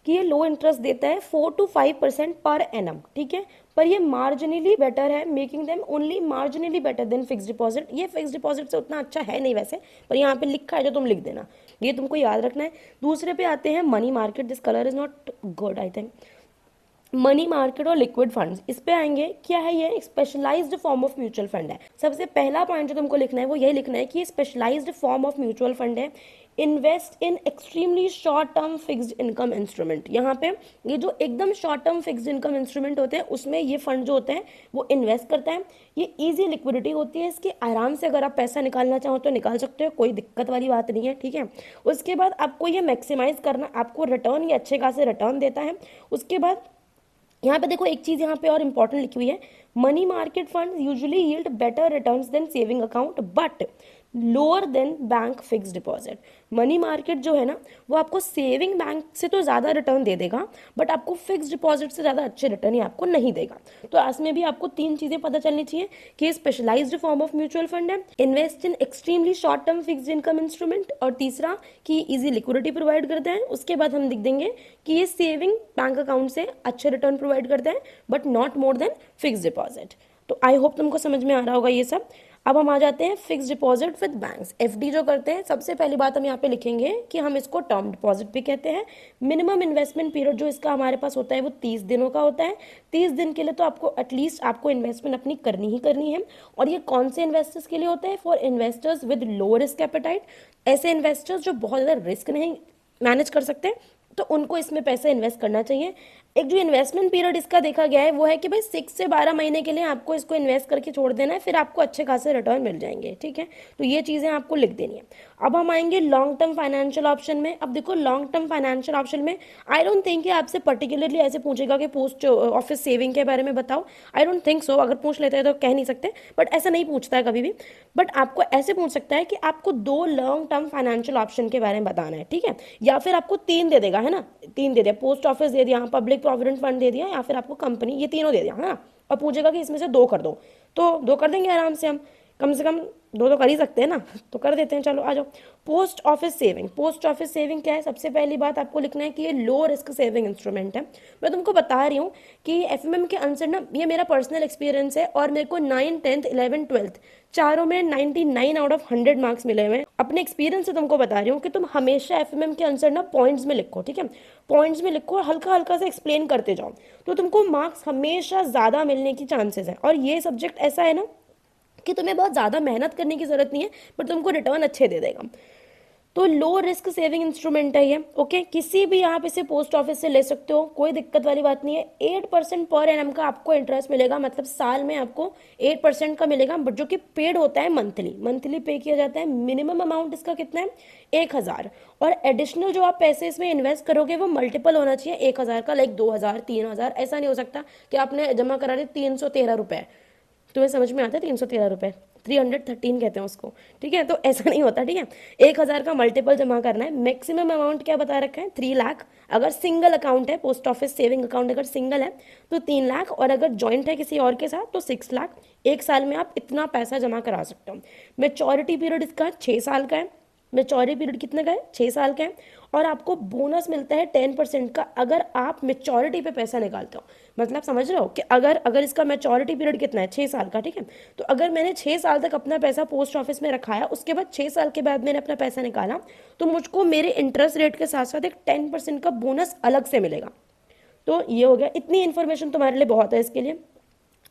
कि ये लो इंटरेस्ट देता है 4 to 5% पर एनम, ठीक है। पर ये मार्जिनली बेटर है, making them only marginally better than fix deposit. ये फिक्स डिपॉजिट से उतना अच्छा है नहीं वैसे, पर यहाँ पे लिखा है जो तुम लिख देना, ये तुमको याद रखना है। दूसरे पे आते हैं money market. This colour is not good I think. Money market और लिक्विड फंड्स, इस पे आएंगे। क्या है ये, एक specialised form of mutual fund है। सबसे पहला पॉइंट जो तुमको लिखना है वो यही लिखना है कि ये specialised form of mutual fund है। Invest in extremely short term fixed income instrument. यहाँ पे ये जो एकदम short term fixed income instrument होते हैं उसमें ये फंड जो होते हैं वो इन्वेस्ट करता है। ये इजी लिक्विडिटी होती है इसकी, आराम से अगर आप पैसा निकालना चाहो तो निकाल सकते हो, कोई दिक्कत वाली बात नहीं है, ठीक है। उसके बाद आपको ये मैक्सिमाइज करना, आपको रिटर्न ये अच्छे खासे रिटर्न देता है। उसके बाद यहाँ पे देखो एक चीज़ यहाँ पे और इम्पॉर्टेंट लिखी हुई है, money market fund usually yield better returns than saving account, but lower than bank fix deposit. Money market जो है ना वो आपको सेविंग बैंक से तो ज़्यादा रिटर्न दे देगा, बट आपको फिक्स डिपॉजिट से ज़्यादा अच्छे रिटर्न ही आपको नहीं देगा। तो इसमें भी आपको तीन चीज़ें पता चलनी चाहिए कि ये specialised form of mutual fund है, invest in extremely short term fixed income instrument, और तीसरा कि इजी लिक्विडिटी प्रोवाइड करते हैं। उसके बाद हम लिख देंगे कि ये सेविंग बैंक अकाउंट से अच्छे रिटर्न प्रोवाइड करते हैं but not more than fix deposit. तो आई होप तुमको समझ में आ रहा होगा ये सब। अब हम आ जाते हैं fix deposit with banks, FD जो करते हैं। सबसे पहली बात हम यहाँ पे लिखेंगे कि हम इसको टर्म डिपॉजिट भी कहते हैं। मिनिमम इन्वेस्टमेंट पीरियड जो इसका हमारे पास होता है वो 30 दिनों का होता है। 30 दिन के लिए तो आपको एटलीस्ट आपको इन्वेस्टमेंट अपनी करनी ही करनी है। और ये कौन से इन्वेस्टर्स के लिए होता है? For investors with low risk appetite, ऐसे इन्वेस्टर्स जो बहुत ज़्यादा रिस्क नहीं मैनेज कर सकते तो उनको इसमें पैसा इन्वेस्ट करना चाहिए। एक जो इन्वेस्टमेंट पीरियड इसका देखा गया है वो है कि भाई 6 से 12 महीने के लिए आपको इसको इन्वेस्ट करके छोड़ देना है, फिर आपको अच्छे खासे रिटर्न मिल जाएंगे। ठीक है, तो ये चीज़ें आपको लिख देनी है। अब हम आएंगे लॉन्ग टर्म फाइनेंशियल ऑप्शन में। अब देखो लॉन्ग टर्म फाइनेंशियल ऑप्शन में आई डोंट थिंक कि आपसे पर्टिकुलरली ऐसे पूछेगा कि पोस्ट ऑफिस सेविंग के बारे में बताओ। आई डोंट थिंक सो, अगर पूछ लेते हैं तो कह नहीं सकते, बट ऐसा नहीं पूछता है कभी भी। बट आपको ऐसे पूछ सकता है कि आपको 2 लॉन्ग टर्म फाइनेंशियल ऑप्शन के बारे में बताना है। ठीक है, या फिर आपको 3 दे देगा, है ना, 3 दे दिया, पोस्ट ऑफिस दे दिया, पब्लिक प्रोविडेंट फंड दे दिया, या फिर आपको कंपनी, ये तीनों दे दिया, है ना। और पूछेगा कि इसमें से 2 कर दो, तो 2 कर देंगे आराम से कम 2 तो कर ही सकते हैं ना, तो कर देते हैं। चलो आ जाओ। Post office saving. Post office saving क्या है? सबसे पहली बात आपको लिखना है कि ये लो रिस्क सेविंग इंस्ट्रूमेंट है। मैं तुमको बता रही हूँ कि एफएमएम के आंसर ना, ये मेरा पर्सनल एक्सपीरियंस है और मेरे को 9, 10th, 11th, 12th चारों में 99 आउट ऑफ 100 मार्क्स मिले हुए हैं। अपने एक्सपीरियंस से तुमको बता रही हूँ कि तुम हमेशा एफएमएम के आंसर ना पॉइंट्स में लिखो। ठीक है, पॉइंट्स में लिखो, हल्का हल्का से एक्सप्लेन करते जाओ, तो तुमको मार्क्स हमेशा ज़्यादा मिलने की चांसेस है। और ये सब्जेक्ट ऐसा है ना कि तुम्हें बहुत ज़्यादा मेहनत करने की ज़रूरत नहीं है, पर तुमको रिटर्न अच्छे दे देगा। तो लो रिस्क सेविंग इंस्ट्रूमेंट है ये। ओके, किसी भी आप इसे पोस्ट ऑफिस से ले सकते हो, कोई दिक्कत वाली बात नहीं है। 8% पर एनम का आपको इंटरेस्ट मिलेगा, मतलब साल में आपको 8% का मिलेगा, बट जो कि पेड होता है मंथली पे किया जाता है। मिनिमम अमाउंट इसका कितना है? 1000। और एडिशनल जो आप पैसे इसमें इन्वेस्ट करोगे वो मल्टीपल होना चाहिए 1000 का, लाइक 2000, 3000। ऐसा नहीं हो सकता कि आपने जमा करा दिए 313 रुपये। तुम्हें समझ में आता है? 313 रुपये, 313 कहते हैं उसको। ठीक है, तो ऐसा नहीं होता। ठीक है, 1000 का मल्टीपल जमा करना है। मैक्सिमम अमाउंट क्या बता रखा है? 3 लाख। अगर सिंगल अकाउंट है, पोस्ट ऑफिस सेविंग अकाउंट अगर सिंगल है तो 3 लाख, और अगर जॉइंट है किसी और के साथ तो 6 लाख। एक साल में आप इतना पैसा जमा करा सकते हो। मैच्योरिटी पीरियड इसका 6 साल का है। मेच्योरिटी पीरियड कितने का है? 6 साल का है। और आपको बोनस मिलता है 10% का अगर आप मेच्योरिटी पे पैसा निकालते हो। मतलब समझ रहे हो कि अगर अगर इसका मेच्योरिटी पीरियड कितना है? 6 साल का। ठीक है, तो अगर मैंने 6 साल तक अपना पैसा पोस्ट ऑफिस में रखाया, उसके बाद 6 साल के बाद मैंने अपना पैसा निकाला, तो मुझको मेरे इंटरेस्ट रेट के साथ साथ एक 10% का बोनस अलग से मिलेगा। तो ये हो गया, इतनी इन्फॉर्मेशन तुम्हारे लिए बहुत है इसके लिए।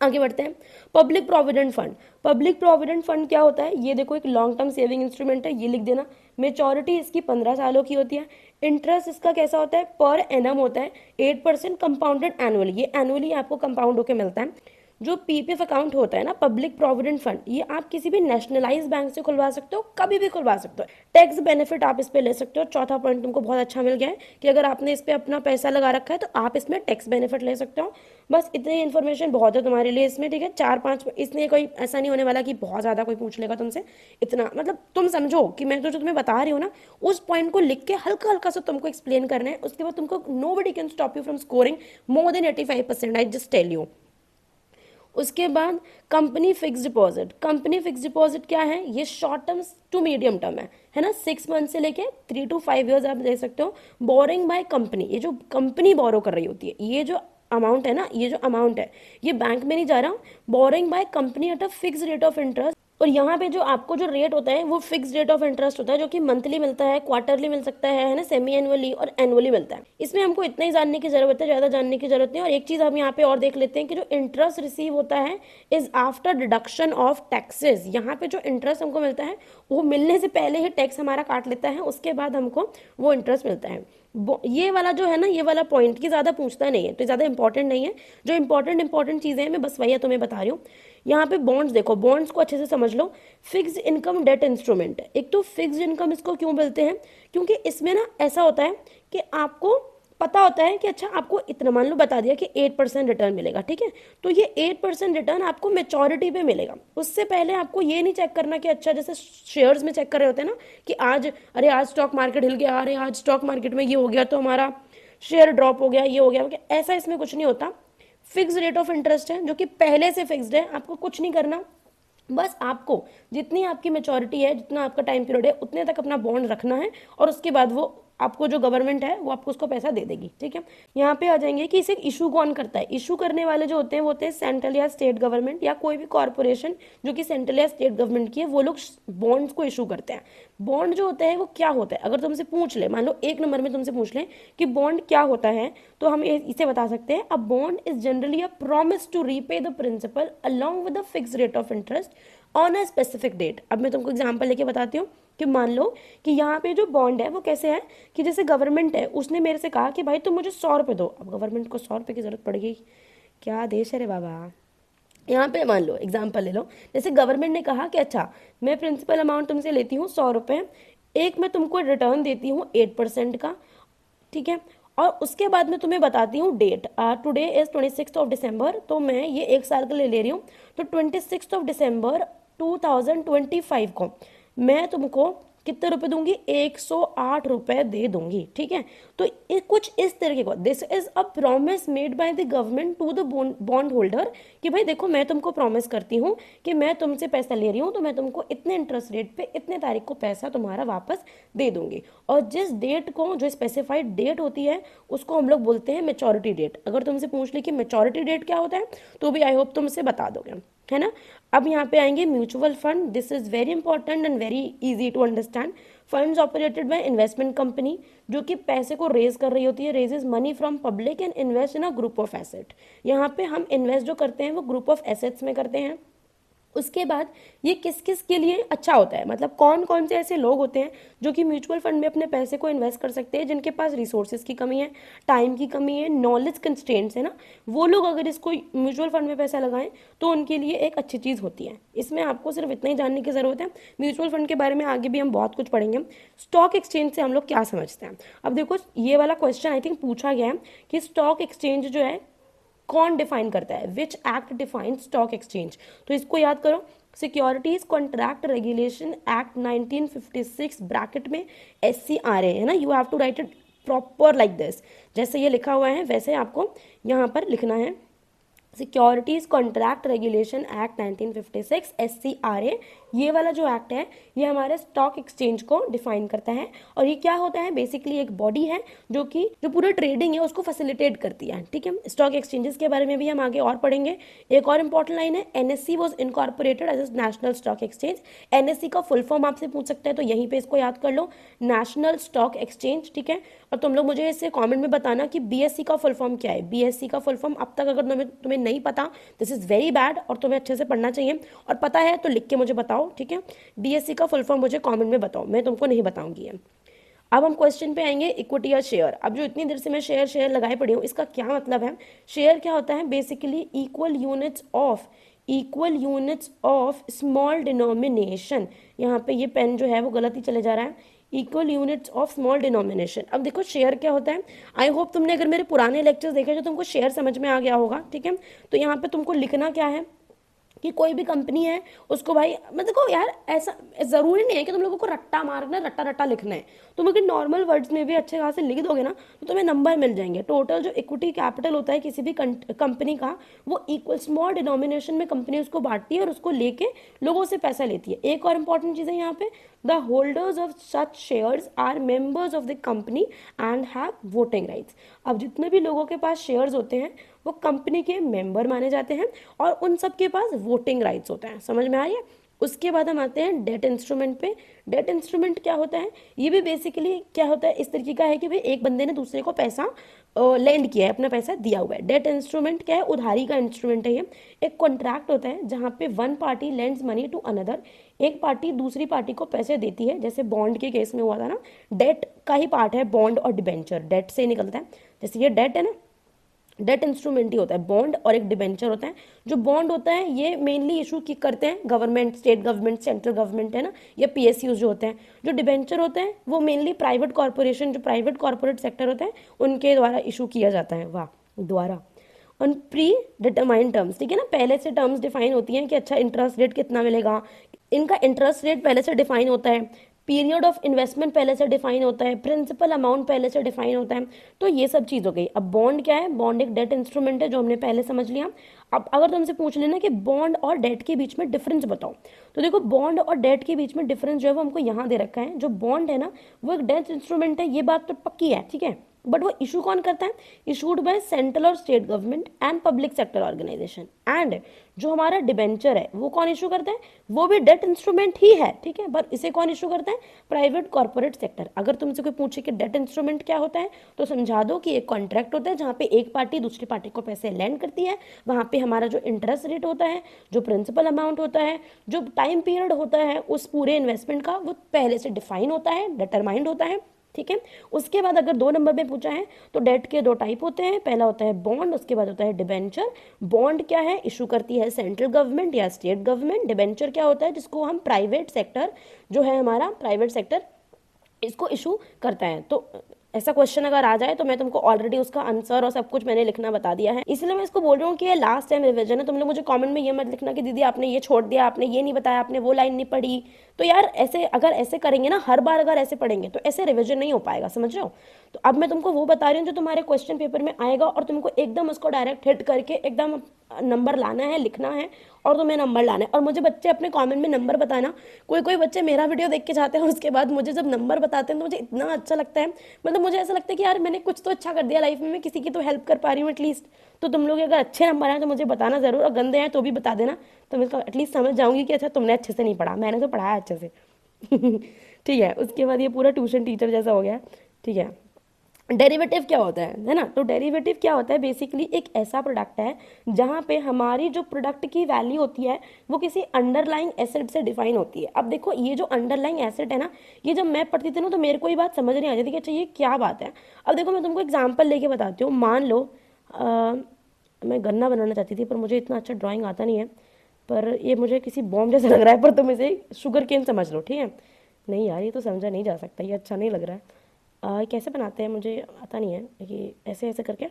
आगे बढ़ते हैं। Public provident fund. Public provident fund क्या होता है? ये देखो, एक लॉन्ग टर्म सेविंग इंस्ट्रूमेंट है, ये लिख देना। मेच्योरिटी इसकी 15 सालों की होती है। इंटरेस्ट इसका कैसा होता है? पर एनम होता है, 8% कंपाउंडेड एनुअली। ये एनुअली आपको कंपाउंड होकर मिलता है। जो पीपीएफ अकाउंट होता है ना, पब्लिक प्रोविडेंट फंड, ये आप किसी भी नेशनलाइज बैंक से खुलवा सकते हो, कभी भी खुलवा सकते हो। टैक्स बेनिफिट आप इस पे ले सकते हो। चौथा पॉइंट तुमको बहुत अच्छा मिल गया है कि अगर आपने इस पे अपना पैसा लगा रखा है तो आप इसमें टैक्स बेनिफिट ले सकते हो। बस इतनी इन्फॉर्मेशन बहुत है तुम्हारे लिए इसमें। ठीक है, 4-5, इसमें कोई ऐसा नहीं होने वाला कि बहुत ज़्यादा कोई पूछ लेगा तुमसे। इतना मतलब तुम समझो कि मैं जो तुम्हें बता रही हूँ ना, उस पॉइंट को लिख के हल्का हल्का सा तुमको एक्सप्लेन करना है। उसके बाद तुमको nobody can stop you from scoring more than 85%, I just tell you. उसके बाद company fix deposit. Company fix deposit क्या है? ये short term to medium term है ना, 6 मंथ से लेके 3 to 5 ईयर्स आप ले सकते हो। बोरिंग बाय कंपनी, ये जो कंपनी बोरो कर रही होती है, ये जो अमाउंट है ना, ये जो अमाउंट है ये बैंक में नहीं जा रहा। Boring by company at a fix rate of interest. और यहाँ पे जो आपको जो रेट होता है वो फिक्स रेट ऑफ इंटरेस्ट होता है, जो कि मंथली मिलता है, क्वार्टरली मिल सकता है ना, सेमी एनुअली और एनुअली मिलता है। इसमें हमको इतना ही जानने की जरूरत है, ज़्यादा जानने की जरूरत नहीं। और एक चीज़ हम यहाँ पे और देख लेते हैं कि जो इंटरेस्ट रिसीव होता है is after deduction of taxes. यहाँ पे जो इंटरेस्ट हमको मिलता है वो मिलने से पहले ही टैक्स हमारा काट लेता है, उसके बाद हमको वो इंटरेस्ट मिलता है। ये वाला जो है ना, ये वाला पॉइंट की ज़्यादा पूछता नहीं है, तो ज़्यादा इंपॉर्टेंट नहीं है। जो इंपॉर्टेंट चीज़ें हैं मैं बस वही तुम्हें बता रही हूँ। यहाँ पे बॉन्ड्स देखो, बॉन्ड्स को अच्छे से समझ लो। फिक्स इनकम डेट इंस्ट्रूमेंट है। एक तो फिक्स इनकम इसको क्यों बोलते हैं? क्योंकि इसमें ना ऐसा होता है कि आपको पता होता है कि अच्छा आपको इतना, मान लो बता दिया कि 8% रिटर्न मिलेगा, ठीक है, तो ये 8% रिटर्न आपको मेचोरिटी पे मिलेगा। उससे पहले आपको ये नहीं चेक करना कि अच्छा जैसे शेयर्स में चेक कर रहे होते हैं ना कि आज अरे आज स्टॉक मार्केट हिल गया, अरे आज स्टॉक मार्केट में ये हो गया तो हमारा शेयर ड्रॉप हो गया, ये हो गया, ऐसा इसमें कुछ नहीं होता। फिक्स रेट ऑफ इंटरेस्ट है जो कि पहले से फिक्स्ड है, आपको कुछ नहीं करना, बस आपको जितनी आपकी मेचोरिटी है, जितना आपका टाइम पीरियड है, उतने तक अपना बॉन्ड रखना है और उसके बाद वो आपको जो गवर्नमेंट है वो आपको उसको पैसा दे देगी, ठीक है। यहाँ पे आ जाएंगे कि इसे इशू कौन करता है। इशू करने वाले जो होते हैं वो होते हैं सेंट्रल या स्टेट गवर्नमेंट या कोई भी कॉर्पोरेशन जो कि सेंट्रल या स्टेट गवर्नमेंट की है, वो लोग बॉन्ड्स को इशू करते हैं। बॉन्ड जो होता है वो क्या होता है, अगर तुमसे पूछ ले, मान लो 1 नंबर में तुमसे पूछ ले कि बॉन्ड क्या होता है, तो हम इसे बता सकते हैं, a bond is generally a promise to repay the principal along with the fix rate of interest on a specific date. अब मैं तुमको एग्जांपल लेके बताती हूँ कि मान लो कि यहाँ पे जो बॉन्ड है वो कैसे है कि जैसे गवर्नमेंट है, उसने मेरे से कहा कि भाई तुम मुझे 100 रुपये दो। अब गवर्नमेंट को 100 रुपये की जरूरत पड़ गई, क्या देश है रे बाबा। यहाँ पे मान लो एग्जाम्पल ले लो, जैसे गवर्नमेंट ने कहा कि अच्छा मैं प्रिंसिपल अमाउंट तुमसे लेती हूँ 100 रुपये, एक मैं तुमको रिटर्न देती हूँ 8% का, ठीक है, और उसके बाद मैं तुम्हें बताती हूँ date, today is 26 of December, तो मैं ये 1 साल के लिए ले रही हूँ, तो 26 ऑफ दिसंबर 2025 को मैं तुमको कितने रुपए दूंगी, 108 रुपए दे दूंगी, ठीक है। तो कुछ इस तरीके का, this is a promise made by the government to the bond holder कि भाई देखो मैं तुमको प्रॉमिस करती हूँ कि मैं तुमसे पैसा ले रही हूँ, तो मैं तुमको इतने इंटरेस्ट रेट पे इतने तारीख को पैसा तुम्हारा वापस दे दूंगी। और जिस डेट को, जो स्पेसिफाइड डेट होती है, उसको हम लोग बोलते हैं मेचोरिटी डेट। अगर तुमसे पूछ ली कि मेचोरिटी डेट क्या होता है, तो भी आई होप तुमसे बता दोगे, है ना। अब यहाँ पे आएंगे mutual fund. This is very important and very easy to understand. Funds operated by investment company जो कि पैसे को रेज कर रही होती है, raises money from public and invest in a group of asset. यहाँ पे हम इन्वेस्ट जो करते हैं वो ग्रुप ऑफ एसेट्स में करते हैं। उसके बाद ये किस किस के लिए अच्छा होता है, मतलब कौन कौन से ऐसे लोग होते हैं जो कि म्यूचुअल फंड में अपने पैसे को इन्वेस्ट कर सकते हैं, जिनके पास रिसोर्सेज की कमी है, टाइम की कमी है, नॉलेज कंस्ट्रेंट्स है ना, वो लोग अगर इसको म्यूचुअल फंड में पैसा लगाएं तो उनके लिए एक अच्छी चीज़ होती है। इसमें आपको सिर्फ इतना ही जानने की ज़रूरत है। म्यूचुअल फंड के बारे में आगे भी हम बहुत कुछ पढ़ेंगे। स्टॉक एक्सचेंज से हम लोग क्या समझते हैं, अब देखो ये वाला क्वेश्चन आई थिंक पूछा गया है कि स्टॉक एक्सचेंज जो है कौन डिफाइन करता है, which act define stock exchange. तो इसको याद करो, securities contract regulation act 1956 bracket में SCRA है ना, you have to write it proper like this, जैसे ये लिखा हुआ है वैसे आपको यहाँ पर लिखना है। Securities contract regulation act 1956 SCRA, ये वाला जो एक्ट है ये हमारे स्टॉक एक्सचेंज को डिफाइन करता है। और ये क्या होता है, बेसिकली एक बॉडी है जो कि जो पूरा ट्रेडिंग है उसको फैसिलिटेट करती है, ठीक है। स्टॉक एक्सचेंजेस के बारे में भी हम आगे और पढ़ेंगे। एक और इंपॉर्टेंट लाइन है, NSE was incorporated as national stock exchange. NSE का फुल फॉर्म आपसे पूछ सकता है, तो यहीं पे इसको याद कर लो, नेशनल स्टॉक एक्सचेंज, ठीक है। और तुम लोग मुझे इससे कमेंट में बताना कि BSE का फुल फॉर्म क्या है। BSE का फुल फॉर्म अब तक अगर तुम्हें नहीं पता, दिस इज वेरी बैड, और तुम्हें अच्छे से पढ़ना चाहिए, और पता है तो लिख के मुझे बताओ, ठीक है। DSE का फुल फॉर्म मुझे कमेंट में बताओ, मैं तुमको नहीं बताऊंगी है। अब हम क्वेश्चन पे आएंगे, इक्विटी या शेयर। अब जो इतनी देर से मैं शेयर शेयर लगाए पड़ी हूँ, इसका क्या मतलब है। शेयर क्या होता है, basically equal units of small denomination. यहाँ पे ये पेन जो है वो गलत ही चले जा रहा है, equal units of small denomination. अब देखो शेयर क्या होता है, आई होप तुमने अगर मेरे पुराने लेक्चर्स देखे तो तुमको शेयर समझ में आ गया होगा, ठीक है। तो यहाँ पे तुमको लिखना क्या है कि कोई भी कंपनी है उसको भाई, मतलब देखो यार ऐसा ज़रूरी नहीं है कि तुम लोगों को रट्टा मारना है, रट्टा रट्टा लिखना है। तुम अगर नॉर्मल वर्ड्स में भी अच्छे खासे लिख दोगे ना तो तुम्हें नंबर मिल जाएंगे। टोटल जो इक्विटी कैपिटल होता है किसी भी कंपनी का, वो इक्वल स्मॉल डिनोमिनेशन में कंपनी उसको बांटती है और उसको लेके लोगों से पैसा लेती है। एक और इंपॉर्टेंट चीज़ है यहाँ पे, the holders of such shares are members of the company and have voting rights. अब जितने भी लोगों के पास शेयर्स होते हैं वो कंपनी के मेंबर माने जाते हैं और उन सब के पास वोटिंग राइट्स होता है। समझ में आ रही है। उसके बाद हम आते हैं डेट इंस्ट्रूमेंट पे। डेट इंस्ट्रूमेंट क्या होता है, ये भी बेसिकली क्या होता है, इस तरीके का है कि भाई एक बंदे ने दूसरे को पैसा लेंड किया है, अपना पैसा दिया हुआ है। डेट इंस्ट्रूमेंट क्या है, उधारी का इंस्ट्रूमेंट है ये। एक कॉन्ट्रैक्ट होता है जहाँ पे one party lends money to another, एक पार्टी दूसरी पार्टी को पैसे देती है, जैसे बॉन्ड के केस में हुआ था ना। डेट का ही पार्ट है बॉन्ड और डिबेंचर, डेट से ही निकलता है। जैसे ये डेट है ना, डेट इंस्ट्रूमेंट ही होता है, बॉन्ड और एक डिबेंचर होता है। जो बॉन्ड होता है ये मेनली इशू की करते हैं government, state government, central government है ना, या पीएसयूज जो होते हैं। जो डिबेंचर होते हैं वो मेनली प्राइवेट कॉर्पोरेशन, जो प्राइवेट कॉर्पोरेट सेक्टर होता है उनके द्वारा इशू किया जाता है, वाह द्वारा, ऑन प्री डिटरमाइंड टर्म्स। ठीक है ना, पहले से टर्म्स डिफाइन होती हैं कि अच्छा इंटरेस्ट रेट कितना मिलेगा, इनका इंटरेस्ट रेट पहले से डिफाइन होता है, पीरियड ऑफ इन्वेस्टमेंट पहले से डिफाइन होता है, प्रिंसिपल अमाउंट पहले से डिफाइन होता है। तो ये सब चीज़ हो गई। अब बॉन्ड क्या है, बॉन्ड एक डेट इंस्ट्रूमेंट है जो हमने पहले समझ लिया। अब अगर तुमसे पूछ लेना कि बॉन्ड और डेट के बीच में डिफरेंस बताओ, तो देखो बॉन्ड और डेट के बीच में डिफरेंस जो है वो हमको यहाँ दे रखा है। जो बॉन्ड है ना वो एक डेट इंस्ट्रूमेंट है, ये बात तो पक्की है, ठीक है, बट वो इशू कौन करता है, इशूड बाय सेंट्रल और state government and public sector organisation. And जो हमारा डिबेंचर है वो कौन इशू करता है, वो भी डेट इंस्ट्रूमेंट ही है, ठीक है, पर इसे कौन इशू करता है, प्राइवेट कॉर्पोरेट सेक्टर। अगर तुमसे कोई पूछे कि डेट इंस्ट्रूमेंट क्या होता है तो समझा दो कि एक कॉन्ट्रैक्ट होता है जहाँ पे एक पार्टी दूसरी पार्टी को पैसे लैंड करती है, वहाँ पे हमारा जो इंटरेस्ट रेट होता है, जो प्रिंसिपल अमाउंट होता है, जो टाइम पीरियड होता है उस पूरे इन्वेस्टमेंट का, वो पहले से डिफाइन होता है, डिटरमाइंड होता है, ठीक है। उसके बाद अगर 2 नंबर में पूछा है तो डेट के 2 टाइप होते हैं, पहला होता है बॉन्ड, उसके बाद होता है डिबेंचर। बॉन्ड क्या है, इशू करती है सेंट्रल गवर्नमेंट या स्टेट गवर्नमेंट। डिबेंचर क्या होता है, जिसको हम प्राइवेट सेक्टर, जो है हमारा प्राइवेट सेक्टर, इसको इशू करता है। तो ऐसा क्वेश्चन अगर आ जाए तो मैं तुमको ऑलरेडी उसका आंसर और सब कुछ मैंने लिखना बता दिया है, इसलिए मैं इसको बोल रहा हूँ कि ये लास्ट टाइम रिवीजन है। तुम लोग मुझे कमेंट में ये मत लिखना कि दीदी आपने ये छोड़ दिया, आपने ये नहीं बताया, आपने वो लाइन नहीं पढ़ी। तो यार ऐसे अगर ऐसे करेंगे ना, हर बार अगर ऐसे पढ़ेंगे तो ऐसे रिवीजन नहीं हो पाएगा, समझ रहे हो। तो अब मैं तुमको वो बता रही हूँ जो तुम्हारे क्वेश्चन पेपर में आएगा, और तुमको एकदम उसको डायरेक्ट हिट करके एकदम नंबर लाना है, लिखना है, और तुम्हें नंबर लाना है। और मुझे बच्चे अपने कमेंट में नंबर बताना, कोई कोई बच्चे मेरा वीडियो देख के जाते हैं, उसके बाद मुझे जब नंबर बताते हैं तो मुझे इतना अच्छा लगता है, मतलब मुझे ऐसा लगता है कि यार मैंने कुछ तो अच्छा कर दिया लाइफ में, मैं किसी की तो हेल्प कर पा रही हूँ एटलीस्ट। तो तुम लोग अगर अच्छे नंबर आए तो मुझे बताना जरूर, और गंदे हैं तो भी बता देना, तो मैं एटलीस्ट समझ जाऊंगी कि अच्छा तुमने अच्छे से नहीं पढ़ा, मैंने तो पढ़ाया अच्छे से। ठीक है, उसके बाद ये पूरा ट्यूशन टीचर जैसा हो गया, ठीक है। डेरिवेटिव क्या होता है ना, तो डेरिवेटिव क्या होता है, बेसिकली एक ऐसा प्रोडक्ट है जहाँ पे हमारी जो प्रोडक्ट की वैल्यू होती है वो किसी अंडरलाइंग एसेट से डिफाइन होती है। अब देखो ये जो अंडरलाइंग एसेट है ना, ये जब मैं पढ़ती थी ना तो मेरे को ये बात समझ नहीं आ जाती कि अच्छा ये क्या बात है। अब देखो मैं तुमको एग्जाम्पल लेके बताती हूँ। मान लो मैं गन्ना बनाना चाहती थी, पर मुझे इतना अच्छा ड्राइंग आता नहीं है, पर ये मुझे किसी बॉम्ब जैसा लग रहा है, पर तुम इसे शुगर केन समझ लो, ठीक है। नहीं यार ये तो समझा नहीं जा सकता, ये अच्छा नहीं लग रहा है। कैसे बनाते हैं मुझे आता नहीं है, कि ऐसे ऐसे करके,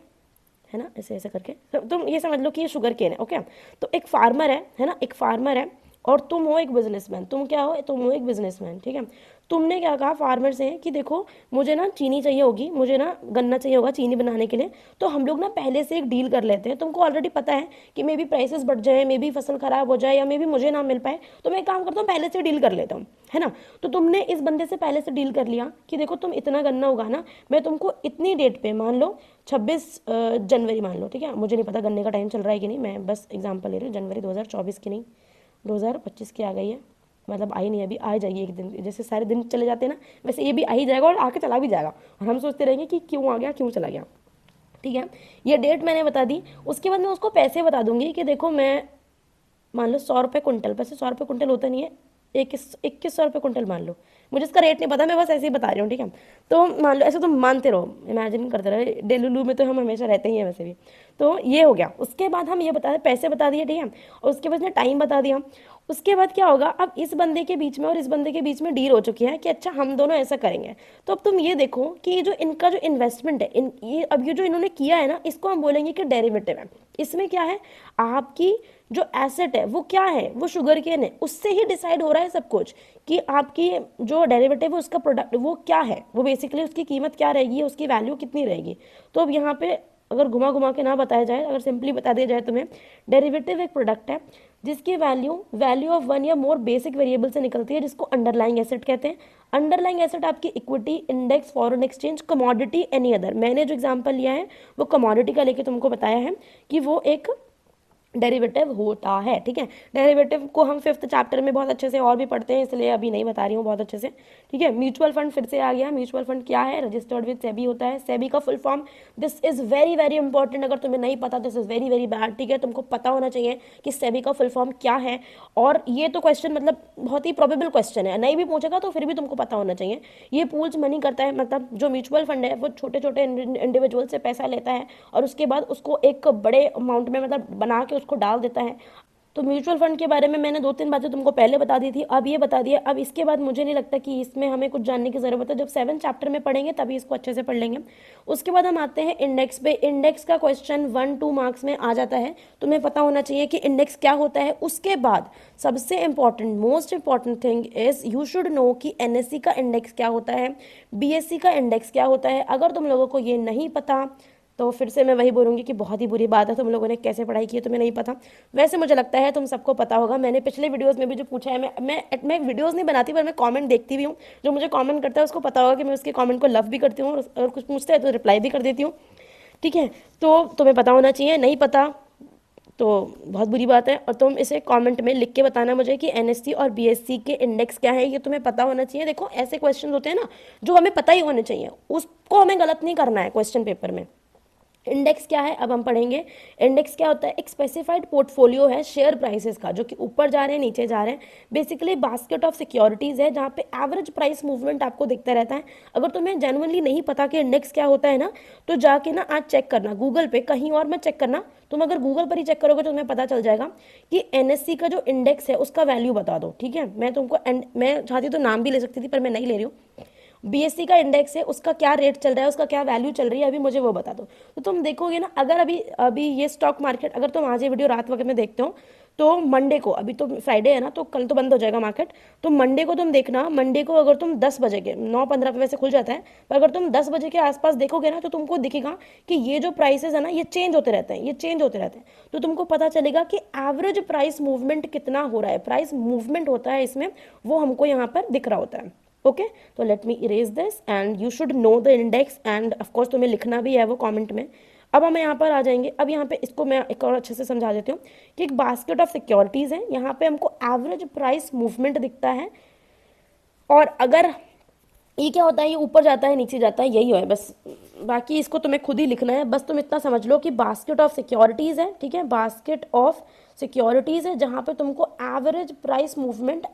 है ना, ऐसे ऐसे करके, तो तुम ये समझ लो कि ये शुगर केन है, ओके। तो एक फार्मर है ना, एक फार्मर है, और तुम हो एक बिजनेसमैन। तुम क्या हो, तुम हो एक बिजनेसमैन, ठीक है। तुमने क्या कहा फार्मर से कि देखो मुझे ना चीनी चाहिए होगी, मुझे ना गन्ना चाहिए होगा चीनी बनाने के लिए। तो हम लोग ना पहले से एक डील कर लेते हैं, तुमको ऑलरेडी पता है कि मे बी प्राइसेस बढ़ जाए, मे बी फसल खराब हो जाए, या मे बी मुझे ना मिल पाए, तो मैं एक काम करता हूँ पहले से डील कर लेता हूँ, है ना। तो तुमने इस बंदे से पहले से डील कर लिया कि देखो तुम इतना गन्ना उगाना, मैं तुमको इतनी डेट पे, मान लो 26 जनवरी मान लो, ठीक है, मुझे नहीं पता गन्ने का टाइम चल रहा है कि नहीं, मैं बस एग्जांपल ले रही हूँ, जनवरी 2024 की नहीं, 2025 की आ गई है, मतलब आई नहीं, अभी आ जाएगी एक दिन, जैसे सारे दिन चले जाते हैं ना वैसे ये भी आ ही जाएगा, और आके चला भी जाएगा, और हम सोचते रहेंगे कि क्यों आ गया, क्यों चला गया, ठीक है। ये डेट मैंने बता दी। उसके बाद मैं उसको पैसे बता दूंगी कि देखो मैं, मान लो 100 रुपये कुंटल, वैसे 100 रुपये कुंटल होता नहीं है, 2100 रुपये कुंटल मान लो, मुझे इसका रेट नहीं पता, मैं बस ऐसे ही बता रही हूँ, ठीक है। तो मान लो, ऐसे तुम मानते रहो, इमेजिन करते रहो, डेलुलू में तो हम हमेशा रहते ही हैं वैसे भी। तो ये हो गया। उसके बाद हम ये बता, पैसे बता दिए, ठीक है, और उसके बाद ने टाइम बता दिया। उसके बाद क्या होगा, अब इस बंदे के बीच में और इस बंदे के बीच में डील हो चुकी है कि अच्छा हम दोनों ऐसा करेंगे। तो अब तुम ये देखो कि ये जो इनका जो इन्वेस्टमेंट है, ये अब ये जो इन्होंने किया है ना, इसको हम बोलेंगे कि डेरिवेटिव है। इसमें क्या है, आपकी जो एसेट है वो क्या है, वो शुगर केन है, उससे ही डिसाइड हो रहा है सब कुछ कि आपकी जो डेरिवेटिव है उसका प्रोडक्ट वो क्या है, वो बेसिकली उसकी कीमत क्या रहेगी, उसकी वैल्यू कितनी रहेगी। तो अब यहाँ पे अगर घुमा घुमा के ना बताया जाए, अगर सिंपली बता दिया जाए तुम्हें, डेरिवेटिव एक प्रोडक्ट है जिसकी वैल्यू ऑफ वन या मोर बेसिक वेरिएबल से निकलती है, जिसको अंडरलाइंग एसेट कहते हैं। अंडरलाइंग एसेट आपकी equity, index, foreign exchange, commodity, any other. मैंने जो एग्जांपल लिया है वो कमोडिटी का लेके तुमको बताया है कि वो एक डेरिवेटिव होता है, ठीक है। डेरिवेटिव को हम 5th चैप्टर में बहुत अच्छे से और भी पढ़ते हैं, इसलिए अभी नहीं बता रही हूँ बहुत अच्छे से, ठीक है। म्यूचुअल फंड फिर से आ गया। म्यूचुअल फंड क्या है? रजिस्टर्ड विद सेबी होता है। सेबी का full form, this is very very important, अगर तुम्हें नहीं पता this is very very bad, ठीक है। तुमको पता होना चाहिए कि सेबी का फुल फॉर्म क्या है। और ये तो क्वेश्चन मतलब बहुत ही प्रोबेबल क्वेश्चन है, नहीं भी पूछेगा तो फिर भी तुमको पता होना चाहिए। ये पूल्स मनी करता है, मतलब जो म्यूचुअल फंड है वो छोटे छोटे इंडिविजुअल से पैसा लेता है और उसके बाद उसको एक बड़े अमाउंट में मतलब बना के उसको डाल देता है। तो म्यूचुअल फंड के बारे में मैंने 2-3 बातें तुमको पहले बता दी थी, अब ये बता दिया। अब इसके बाद मुझे नहीं लगता कि इसमें हमें कुछ जानने की ज़रूरत है, जब 7 चैप्टर में पढ़ेंगे तभी इसको अच्छे से पढ़ लेंगे। उसके बाद हम आते हैं इंडेक्स पे। इंडेक्स का क्वेश्चन 1-2 मार्क्स में आ जाता है, तुम्हें पता होना चाहिए कि इंडेक्स क्या होता है। उसके बाद सबसे important, most important thing is you should know कि एनएससी का इंडेक्स क्या होता है, बीएससी का इंडेक्स क्या होता है। अगर तुम लोगों को ये नहीं पता तो फिर से मैं वही बोलूँगी कि बहुत ही बुरी बात है, तुम लोगों ने कैसे पढ़ाई की है तुम्हें नहीं पता। वैसे मुझे लगता है तुम सबको पता होगा, मैंने पिछले वीडियोस में भी जो पूछा है, मैं वीडियोस नहीं बनाती पर मैं कमेंट देखती भी हूँ। जो मुझे कमेंट करता है उसको पता होगा कि मैं उसके कमेंट को लव भी करती हूँ, और अगर कुछ पूछता है तो रिप्लाई भी कर देती हूँ, ठीक है। तो तुम्हें पता होना चाहिए, नहीं पता तो बहुत बुरी बात है। और तुम इसे कमेंट में लिख के बताना मुझे कि एनएससी और बीएससी के इंडेक्स क्या है, ये तुम्हें पता होना चाहिए। देखो ऐसे क्वेश्चन होते हैं ना जो हमें पता ही होने चाहिए, उसको हमें गलत नहीं करना है क्वेश्चन पेपर में। इंडेक्स क्या है अब हम पढ़ेंगे। इंडेक्स क्या होता है? एक स्पेसिफाइड पोर्टफोलियो है शेयर प्राइसेस का, जो कि ऊपर जा रहे हैं नीचे जा रहे हैं। बेसिकली बास्केट ऑफ सिक्योरिटीज है जहाँ पे एवरेज प्राइस मूवमेंट आपको दिखता रहता है। अगर तुम्हें जेन्युइनली नहीं पता कि इंडेक्स क्या होता है ना, तो जाके ना आज चेक करना गूगल पे, कहीं और मत चेक करना। तुम अगर गूगल पर ही चेक करोगे तो तुम्हें पता चल जाएगा कि एनएससी का जो इंडेक्स है उसका वैल्यू बता दो, ठीक है। मैं तुमको मैं चाहती तो नाम भी ले सकती थी पर मैं नहीं ले रही हूँ। बीएससी का इंडेक्स है, उसका क्या रेट चल रहा है, उसका क्या वैल्यू चल रही है, अभी मुझे वो बता दो। तो तुम देखोगे ना, अगर अभी अभी ये स्टॉक मार्केट, अगर तुम आज ये वीडियो रात वक्त में देखते हो तो मंडे को, अभी तो फ्राइडे है ना तो कल तो बंद हो जाएगा मार्केट, तो मंडे को तुम देखना। मंडे को अगर तुम 10 बजे के 9:15 पे वैसे खुल जाता है, पर अगर तुम 10 बजे के आसपास देखोगे ना तो तुमको दिखेगा कि ये जो प्राइसेस है ना ये चेंज होते रहते हैं, ये चेंज होते रहते हैं। तो तुमको पता चलेगा कि एवरेज प्राइस मूवमेंट कितना हो रहा है, प्राइस मूवमेंट होता है इसमें, वो हमको यहाँ पर दिख रहा होता है। ओके, तो let me erase this and you should know the index, and of course तुम्हें लिखना भी है वो कमेंट में। अब हम यहाँ पर आ जाएंगे। अब यहाँ पे इसको मैं एक और अच्छे से समझा देती हूँ कि एक बास्केट ऑफ सिक्योरिटीज़ है, यहाँ पे हमको एवरेज प्राइस मूवमेंट दिखता है। और अगर ये क्या होता है, ये ऊपर जाता है नीचे जाता है, यही है बस, बाकी इसको तुम्हें खुद ही लिखना है। बस तुम इतना समझ लो कि बास्केट ऑफ सिक्योरिटीज़ है, ठीक है, बास्केट ऑफ सिक्योरिटीज़ है जहाँ पे तुमको एवरेज प्राइस मूवमेंट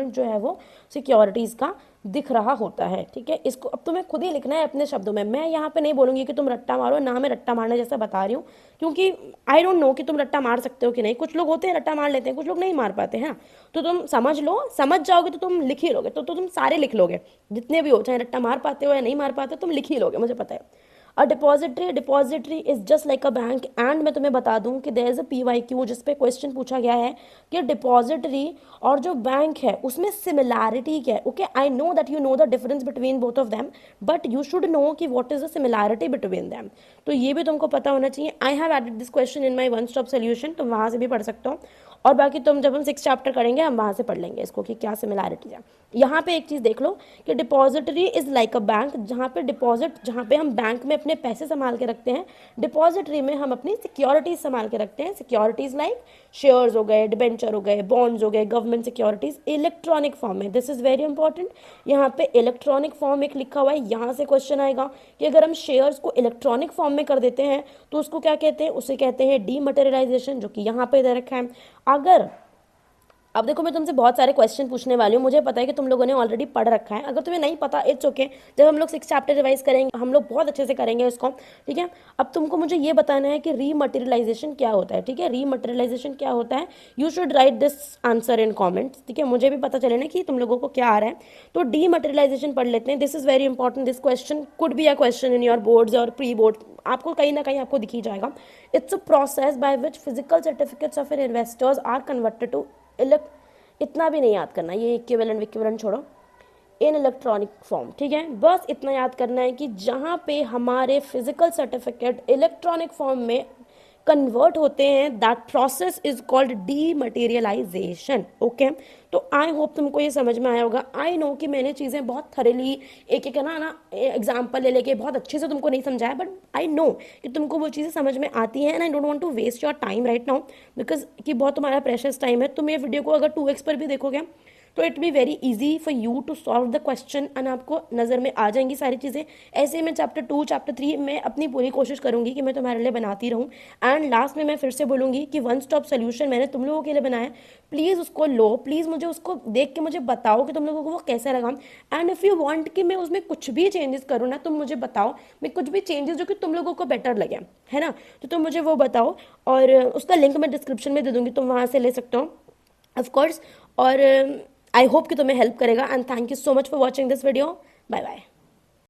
जो है वो सिक्योरिटीज़ का दिख रहा होता है, ठीक है। इसको अब तुम्हें खुद ही लिखना है अपने शब्दों में। मैं यहाँ पे नहीं बोलूँगी कि तुम रट्टा मारो, ना मैं रट्टा मारने जैसा बता रही हूँ, क्योंकि आई डोंट नो कि तुम रट्टा मार सकते हो कि नहीं। कुछ लोग होते हैं रट्टा मार लेते हैं, कुछ लोग नहीं मार पाते हैं। तो तुम समझ लो, समझ जाओगे तो तुम लिख ही लोगे, तो तुम सारे लिख लोगे जितने भी हो, चाहे रट्टा मार पाते हो या नहीं मार पाते, तुम लिख ही लोगे, मुझे पता है। A depository is just like a bank. And मैं तुम्हें बता दूं कि देयर इज अ PYQ जिस पे क्वेश्चन पूछा गया है कि डिपॉजिटरी और जो बैंक है उसमें सिमिलैरिटी क्या है। Okay, I know that you know the difference between both of them, but you should know कि what is the similarity between them. तो ये भी तुमको पता होना चाहिए। I have added this question in my one stop solution, तुम वहाँ से भी पढ़ सकते हो। और बाकी तुम जब हम 6 चैप्टर करेंगे हम वहाँ से पढ़ लेंगे इसको कि क्या सिमिलैरिटी है। यहाँ पे एक चीज़ देख लो कि depository is like a bank, जहाँ पे डिपॉजिट, जहाँ पे हम बैंक में अपने पैसे संभाल के रखते हैं, डिपॉजिटरी में हम अपनी सिक्योरिटीज संभाल के रखते हैं। सिक्योरिटीज लाइक शेयर्स हो गए, डिबेंचर हो गए, बॉन्ड्स हो गए, गवर्नमेंट सिक्योरिटीज इलेक्ट्रॉनिक फॉर्म में। दिस इज वेरी इंपॉर्टेंट, यहाँ पे इलेक्ट्रॉनिक फॉर्म एक लिखा हुआ है, यहाँ से क्वेश्चन आएगा कि अगर हम शेयर्स को इलेक्ट्रॉनिक फॉर्म में कर देते हैं तो उसको क्या कहते हैं, उसे कहते हैं डीमटेरियलाइजेशन, जो कि यहाँ पे दे रखा है। अगर अब देखो मैं तुमसे बहुत सारे क्वेश्चन पूछने वाली हूँ, मुझे पता है कि तुम लोगों ने ऑलरेडी पढ़ रखा है। अगर तुम्हें नहीं पता इट्स ओके, जब हम लोग 6 चैप्टर रिवाइज करेंगे हम लोग बहुत अच्छे से करेंगे इसको, ठीक है। अब तुमको मुझे ये बताना है कि रीमटेरियलाइजेशन क्या होता है, ठीक है। रीमटेरियलाइजेशन क्या होता है, you should write this answer in comments, ठीक है। मुझे भी पता चले ना कि तुम लोगों को क्या आ रहा है। तो डीमटेरियलाइजेशन पढ़ लेते हैं। This is very important, this question could be a question in your boards और प्री बोर्ड, आपको कहीं ना कहीं आपको दिख ही जाएगा। It's a process by which physical certificates of an investors are converted to इतना भी नहीं याद करना, ये इक्विवेलेंट छोड़ो, इन इलेक्ट्रॉनिक फॉर्म, ठीक है। बस इतना याद करना है कि जहाँ पे हमारे फिजिकल सर्टिफिकेट इलेक्ट्रॉनिक फॉर्म में कन्वर्ट होते हैं, that process is called dematerialisation. Okay, तो आई होप तुमको ये समझ में आया होगा। आई नो कि मैंने चीज़ें बहुत थरली एक एक ना एग्जाम्पल ले लेके बहुत अच्छे से तुमको नहीं समझाया, बट आई नो कि तुमको वो चीज़ें समझ में आती हैं, and I don't want to waste your time right now, because कि बहुत तुम्हारा प्रेशियस टाइम है। तुम ये वीडियो को अगर 2x पर भी देखोगे तो it be very easy for you to solve the question, and आपको नज़र में आ जाएंगी सारी चीज़ें। ऐसे में चैप्टर 2 चैप्टर 3 मैं अपनी पूरी कोशिश करूंगी कि मैं तुम्हारे लिए बनाती रहूं। एंड लास्ट में मैं फिर से बोलूंगी कि वन स्टॉप सोल्यूशन मैंने तुम लोगों के लिए बनाया, प्लीज़ उसको लो, प्लीज़ मुझे उसको देख के मुझे बताओ कि तुम लोगों को वो कैसा लगा। एंड इफ़ यू वांट कि मैं उसमें कुछ भी चेंजेस करूँ ना, तुम मुझे बताओ, मैं कुछ भी चेंजेस जो कि तुम लोगों को बेटर लगे, है ना, तो तुम मुझे वो बताओ, और उसका लिंक मैं डिस्क्रिप्शन में दे दूंगी, तुम वहाँ से ले सकते हो ऑफ कोर्स। और आई होप कि तुम्हें हेल्प करेगा, and thank you so much for watching this video. Bye bye.